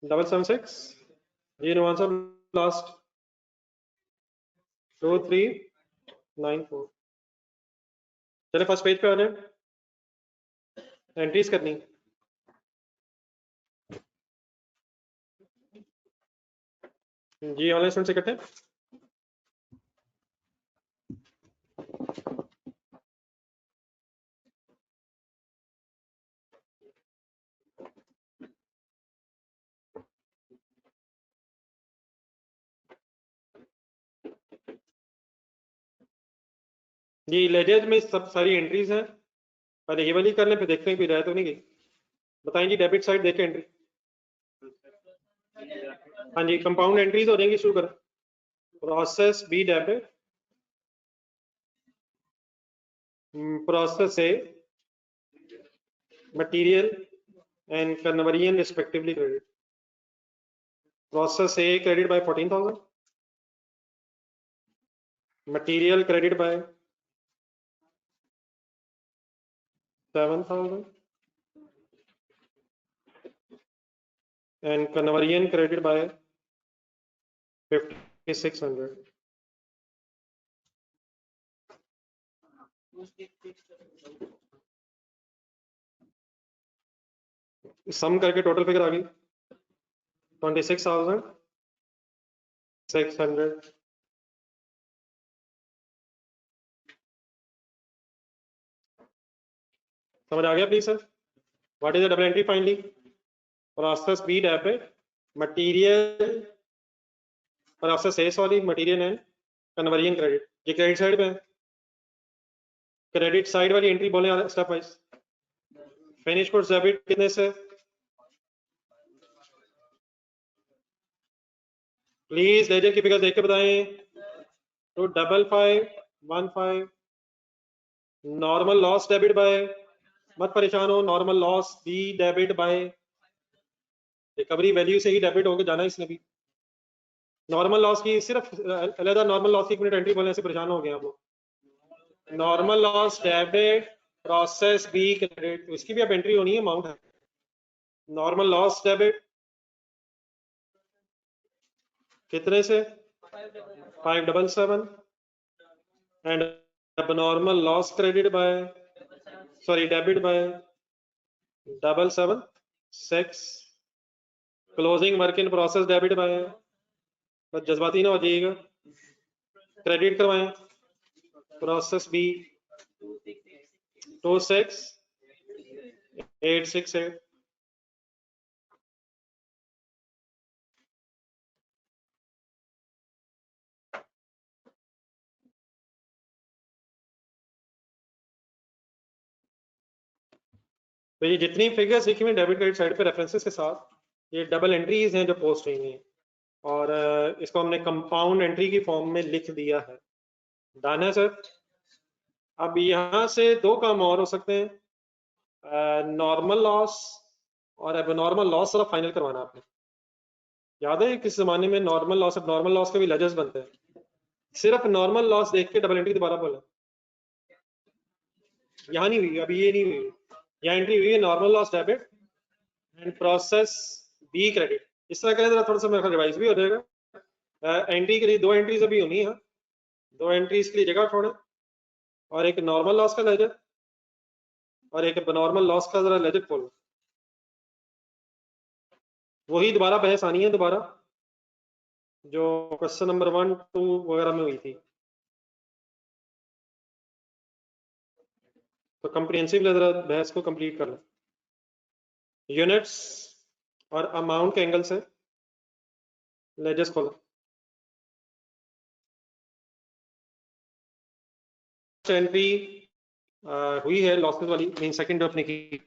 776 जी नो आंसर लास्ट 2394 चले फर्स्ट पेज पे आ जाए एंट्रीज करनी जी ऑनलाइन स्टूडेंट इकट्ठे जी लेजर में सब सारी एंट्रीज हैं पहले ये वाली कर लें फिर देखते हैं कोई रह तो नहीं गई बताएं जी डेबिट साइड देखें एंट्री हाँ जी कंपाउंड एंट्रीज हो जाएंगी शुरू करें process B debit process A material and conversion respectively credit. Process A credit by 14,000, material credit by 7,000 and conversion credit by 5,600. Sum करके टोटल फिगर आ गई 26,600. समझ आ गया please sir what is the double entry finally process B debit material process A sorry material and conversion credit ये credit side पे है credit side वाली एंट्री बोले step wise finish goods debit कितने से प्लीज लेजर की figure देख के बताएं तो 5515 नॉर्मल लॉस डेबिट बाय मत परेशान हो normal loss B debit by recovery value से ही डेबिट होके जाना इसने भी नॉर्मल लॉस की सिर्फ अलग नॉर्मल लॉस की एक मिनट एंट्री बोलने से परेशान हो गए आप लोग। Normal loss debit process B credit, इसकी भी अब एंट्री होनी है, अमाउंट है। नॉर्मल लॉस डेबिट कितने से 577 and abnormal loss credit by debit by 776 closing work in process debit bye, बस जज्बाती ना हो जाइएगा, क्रेडिट करवाएं प्रोसेस बी 26868। तो ये जितनी फिगर्स लिखी हुई डेबिट क्रेडिट साइड पे रेफरेंसेस के साथ, ये डबल एंट्रीज हैं जो पोस्ट हुई हुई हैं, और इसको हमने कंपाउंड एंट्री की फॉर्म में लिख दिया है। डन है सर। अब यहाँ से दो काम और हो सकते हैं, नॉर्मल लॉस और एबनॉर्मल लॉस सारा फाइनल करवाना आपने। याद है किस जमाने में नॉर्मल लॉस एबनॉर्मल लॉस के भी लेजर्स बनते हैं, सिर्फ नॉर्मल लॉस देख के डबल एंट्री दोबारा बोला। यहाँ नहीं हुई, अभी ये नहीं हुई, यहाँ एंट्री हुई है normal loss debit and process B credit. इस तरह करें जरा थोड़ा सा मेरा रिवाइज भी हो जाएगा। एंट्री के लिए दो एंट्रीज अभी होनी है, दो एंट्रीज के लिए जगह छोड़े, और एक नॉर्मल लॉस का लेजर और एक नॉर्मल लॉस का जरा लेजर खोलो। वही दोबारा बहस आनी है, दोबारा जो क्वेश्चन नंबर 1, 2 वगैरह में हुई थी। तो कंप्रिहेंसिव जरा बहस को कंप्लीट कर लो। यूनिट्स और अमाउंट के एंगल से लेजर्स खोलो। एंट्री हुई है लॉसेस वाली, मीन सेकंड अपने की,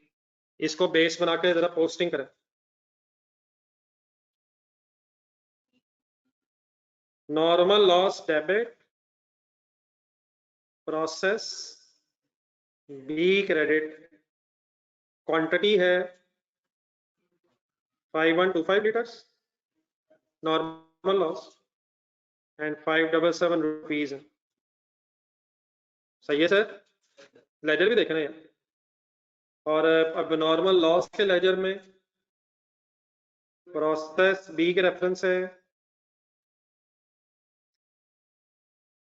इसको बेस बना के जरा पोस्टिंग करें। Normal loss debit process B credit, quantity है 5125 litres normal loss and 577 rupees है। सही है सर, लेजर भी देखना है। और अब नॉर्मल लॉस के लेजर में प्रोसेस बी के रेफरेंस है,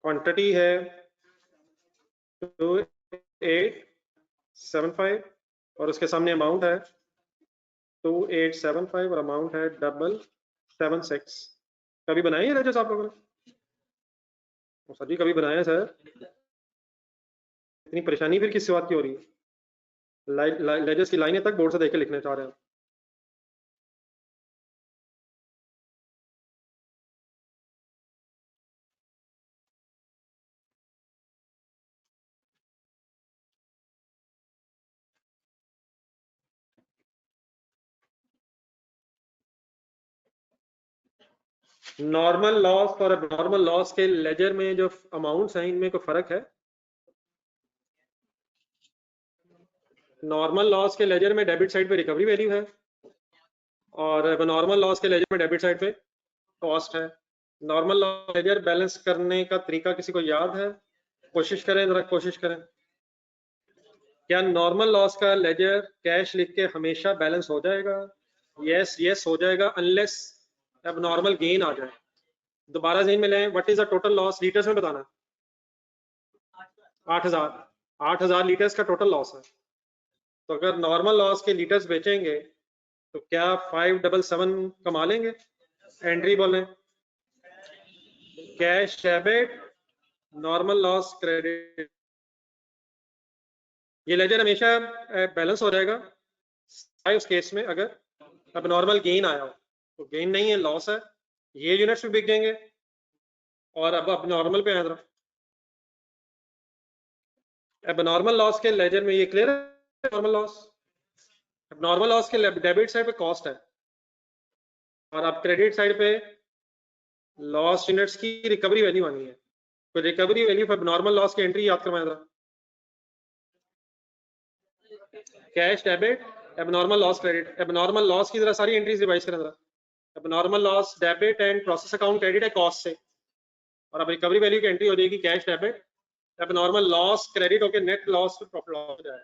क्वांटिटी है 2875 और उसके सामने अमाउंट है 2875 और अमाउंट है 776। कभी बनाए हैं लेजर्स आप लोगों ने? सर जी कभी बनाया सर? इतनी परेशानी फिर किस बात की हो रही है? लेजर्स की लाइनें तक बोर्ड से देख के लिखने चाह रहे हैं। नॉर्मल लॉस और नॉर्मल लॉस के लेजर में जो अमाउंट्स हैं इनमें कोई फर्क है? नॉर्मल लॉस के लेजर में डेबिट साइड पे रिकवरी वैल्यू है और नॉर्मल लॉस के लेजर में डेबिट साइड पे कॉस्ट है। नॉर्मल लेजर बैलेंस करने का तरीका किसी को याद है? कोशिश करें जरा, कोशिश करें। क्या नॉर्मल लॉस का लेजर कैश लिख के हमेशा बैलेंस हो जाएगा? यस हो जाएगा, अनलेस एबनॉर्मल गेन आ जाए। दोबारा ज़हन में लें, what is the total loss litres में बताना। 8000 लीटर्स का टोटल लॉस है। तो अगर नॉर्मल लॉस के लीटर्स बेचेंगे तो क्या 577 कमा लेंगे? एंट्री बोलें, cash debit normal loss credit, ये लेजर हमेशा बैलेंस हो जाएगा उस केस में अगर अब नॉर्मल गेन आया हो। तो गेन नहीं है, लॉस है, ये यूनिट्स भी बिक जाएंगे। और अब नॉर्मल पे आया, अब नॉर्मल लॉस के लेजर में ये क्लियर है। नॉर्मल लॉस के डेबिट साइड पे कॉस्ट है और अब क्रेडिट साइड पे लॉस यूनिट्स की रिकवरी वैल्यू आनी है। तो recovery value for normal loss की एंट्री याद करवाएं जरा। Cash debit abnormal loss credit, abnormal loss की जरा सारी एंट्रीज रिवाइज करें जरा। Abnormal loss debit and process account credit है कॉस्ट से, और अब रिकवरी वैल्यू की एंट्री हो जाएगी cash debit, abnormal loss credit होकर नेट लॉस प्रॉफिट लॉस हो जाएगा।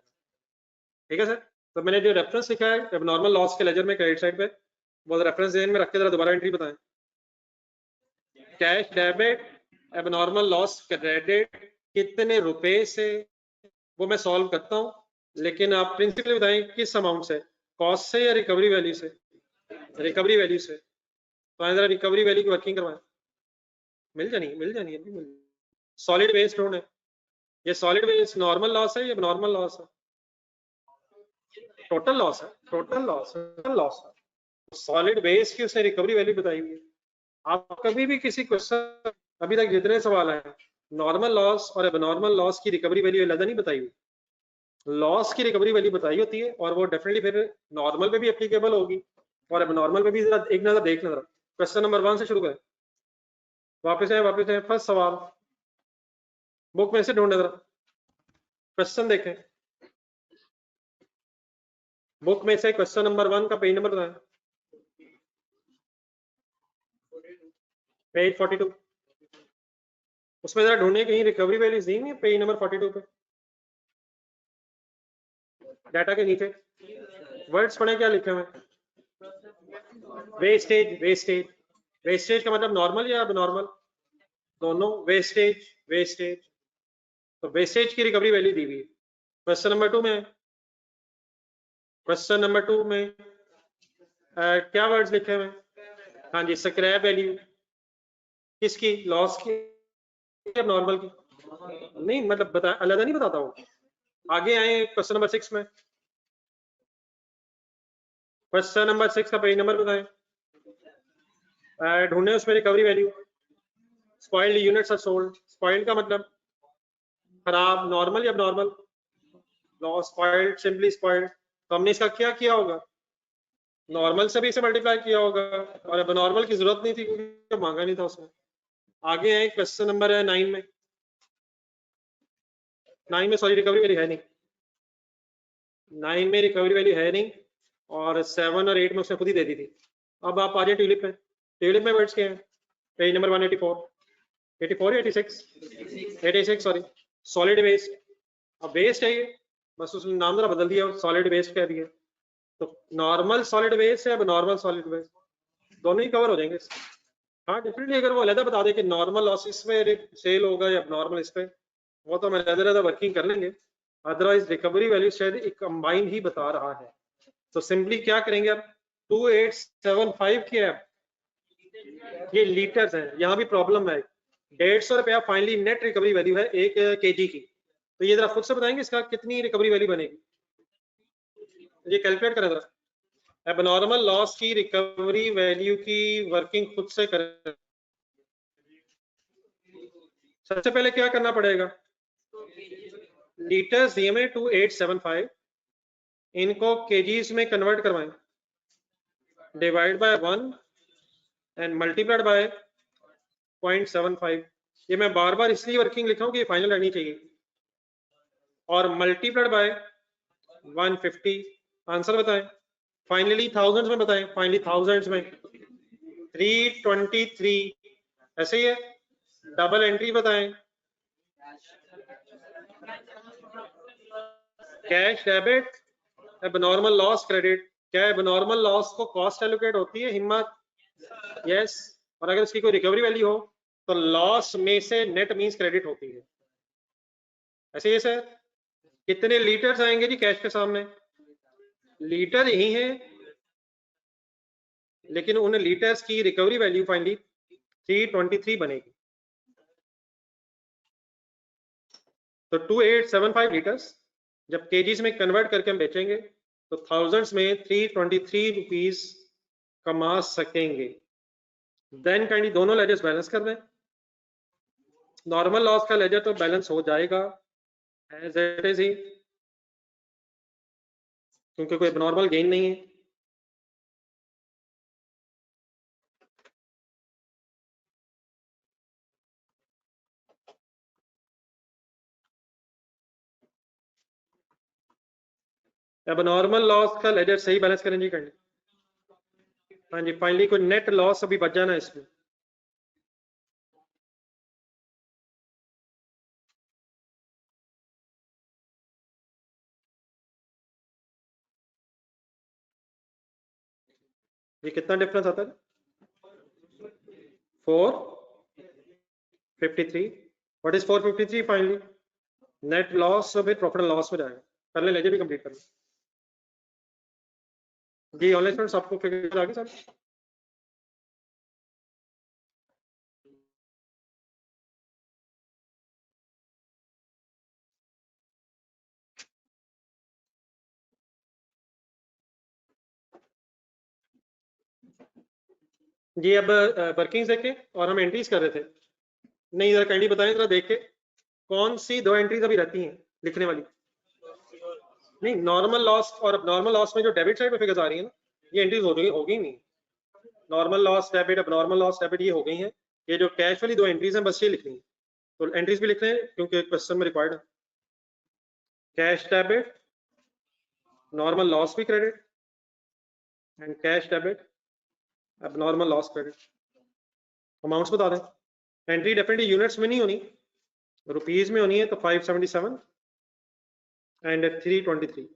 ठीक है सर, तो मैंने जो रेफरेंस लिखा है एबनॉर्मल लॉस के लेजर में क्रेडिट साइड पे, वो रेफरेंस ध्यान में रख के जरा दोबारा एंट्री बताएं। Cash debit abnormal loss credit कितने रुपए से, वो मैं सॉल्व करता हूं, लेकिन आप प्रिंसिपल बताएं किस अमाउंट से, कॉस्ट से या रिकवरी वैल्यू से? रिकवरी वैल्यू से। तो जरा रिकवरी वैल्यू की वर्किंग करवाएं। मिल जानी है। सॉलिड वेस्ट ढूंढे, ये सॉलिड वेस्ट नॉर्मल लॉस है या नॉर्मल लॉस है? टोटल लॉस है, टोटल लॉस है। सॉलिड वेस्ट की उसने रिकवरी वैल्यू बताई हुई है। आप कभी भी किसी क्वेश्चन, अभी तक जितने सवाल आए, नॉर्मल लॉस और एबनॉर्मल लॉस की रिकवरी वैल्यू अलग नहीं बताई हुई। लॉस की रिकवरी वैल्यू बताई होती है, और वो डेफिनेटली फिर नॉर्मल पे भी एप्लीकेबल होगी और एबनॉर्मल पे भी। जरा एक नजर देख लें, क्वेश्चन नंबर 1 से शुरू करें। वापस आए फर्स्ट सवाल बुक में से ढूंढे, जरा क्वेश्चन देखें बुक में से। क्वेश्चन नंबर 1 का पेज नंबर बताएं। पेज 42, उसमें जरा ढूंढने कहीं रिकवरी वैल्यूज दी है पेज नंबर 42 पे, डाटा के नीचे वर्ड्स पढ़े क्या लिखे हुए? वेस्टेज, वेस्टेज, वेस्टेज का मतलब नॉर्मल या एबनॉर्मल? दोनों, वेस्टेज वेस्टेज। तो वेस्टेज की रिकवरी वैल्यू दी हुई है। क्वेश्चन नंबर 2 में, क्वेश्चन नंबर 2 में क्या वर्ड्स लिखे हुए? हाँ जी, स्क्रैप वैल्यू किसकी, लॉस की या नॉर्मल की? नहीं मतलब बता, अलग नहीं बताता हूँ। आगे आए क्वेश्चन नंबर 6 में, क्वेश्चन नंबर 6 का पेज नंबर बताएं। ढूंढे उसमें recovery value. Spoiled units are sold, spoiled का मतलब खराब, नॉर्मल या normal? Loss, spoiled, simply spoiled. तो हमने इसका क्या किया होगा, नॉर्मल से भी इसे मल्टीप्लाई किया होगा, और अब नॉर्मल की जरूरत नहीं थी क्योंकि मांगा नहीं था उसमें। आगे आए क्वेश्चन नंबर 9 में, 9 में सॉरी रिकवरी वैल्यू है नहीं, 9 में रिकवरी वैल्यू है नहीं, और 7 और 8 में उसने खुद ही दे दी थी। अब आप आ जाए ट्यूलिप में, ट्यूलिप में वर्ड्स क्या है? पेज नंबर 184, 84 या 86, 86 सॉरी, सॉलिड वेस्ट। अब वेस्ट है ये, बस उसने नाम जरा बदल दिया, सॉलिड वेस्ट कह दिया। तो नॉर्मल सॉलिड वेस्ट है, अब नॉर्मल सॉलिड वेस्ट, दोनों ही कवर हो जाएंगे। हाँ डेफिनेटली, अगर वो अलग बता दे कि नॉर्मल लॉस में सेल होगा या नॉर्मल इस पे, वो तो हम अलग वर्किंग कर लेंगे। अदरवाइज रिकवरी वैल्यू शायद एक कंबाइन ही बता रहा है। तो सिंपली क्या करेंगे अब, 2875 की है, ये लीटर्स है, यहाँ भी प्रॉब्लम है। 150 रुपया फाइनली नेट रिकवरी वैल्यू है 1 kg की। तो ये जरा खुद से बताएंगे इसका कितनी रिकवरी वैल्यू बनेगी, ये कैलकुलेट करें जरा। एबनॉर्मल लॉस की रिकवरी वैल्यू की वर्किंग खुद से करें। सबसे पहले क्या करना पड़ेगा, लीटर्स दिए में 2875, इनको केजीज में कन्वर्ट करवाएं, divide by 1 and multiplied by 0.75। ये मैं बार बार इसलिए वर्किंग लिखा हूं कि ये फाइनल रहनी चाहिए, और मल्टीप्लाइड बाय 150। आंसर बताएं, फाइनली थाउजेंड्स में बताएं, फाइनली थाउजेंड्स में 323, ऐसे ही है। डबल एंट्री बताएं, cash debit, abnormal loss credit. क्या एबनॉर्मल लॉस को कॉस्ट एलोकेट होती है हिम्मत? यस। और अगर इसकी कोई रिकवरी वैल्यू हो तो लॉस में से नेट मींस क्रेडिट होती है। ऐसे ही सर, कितने लीटर्स आएंगे जी कैश के सामने? लीटर यही है, लेकिन उन लीटर्स की रिकवरी वैल्यू फाइनली 323 बनेगी। तो 2875 लीटर्स जब केजीज में कन्वर्ट करके हम बेचेंगे तो थाउजेंड्स में 323 रुपीज कमा सकेंगे। देन काइंडली दोनों लेजर्स बैलेंस कर दें। नॉर्मल लॉस का लेजर तो बैलेंस हो जाएगा एज इट इज ही, क्योंकि कोई नॉर्मल गेन नहीं है। अब नॉर्मल लॉस का लेजर सही बैलेंस करें जी, काइंडली हाँ जी, फाइनली कोई नेट लॉस अभी बच जाना इसमें। ये कितना डिफरेंस आता है? 453। What is 453 finally? Net loss फिर प्रॉफिट एंड लॉस में जाएगा। पहले लेजर भी कंप्लीट करना जी। ऑनलाइन स्टूडेंट्स आपको फिगर आ गई सर? जी अब वर्किंग्स देखे और हम एंट्रीज कर रहे थे। नहीं इधर काइंडली बताएं जरा देख के कौन सी दो एंट्रीज अभी रहती हैं लिखने वाली? नहीं, नॉर्मल लॉस और अब नॉर्मल लॉस में जो डेबिट साइड में फिगर्स आ रही है ना, ये एंट्रीज होगी नहीं। नॉर्मल लॉस डेबिट, अब नॉर्मल लॉस डेबिट ये हो गई हैं। ये जो कैश वाली दो एंट्रीज हैं बस ये लिखनी है। तो एंट्रीज भी लिख रहे हैं क्योंकि क्वेश्चन में रिक्वायर्ड है। कैश डेबिट, नॉर्मल लॉस भी क्रेडिट एंड कैश डेबिट, अब नॉर्मल लॉस क्रेडिट। अमाउंट्स बता दें। एंट्री डेफिनेटली यूनिट्स में नहीं होनी, रुपीज में होनी है, तो 577 एंड 323।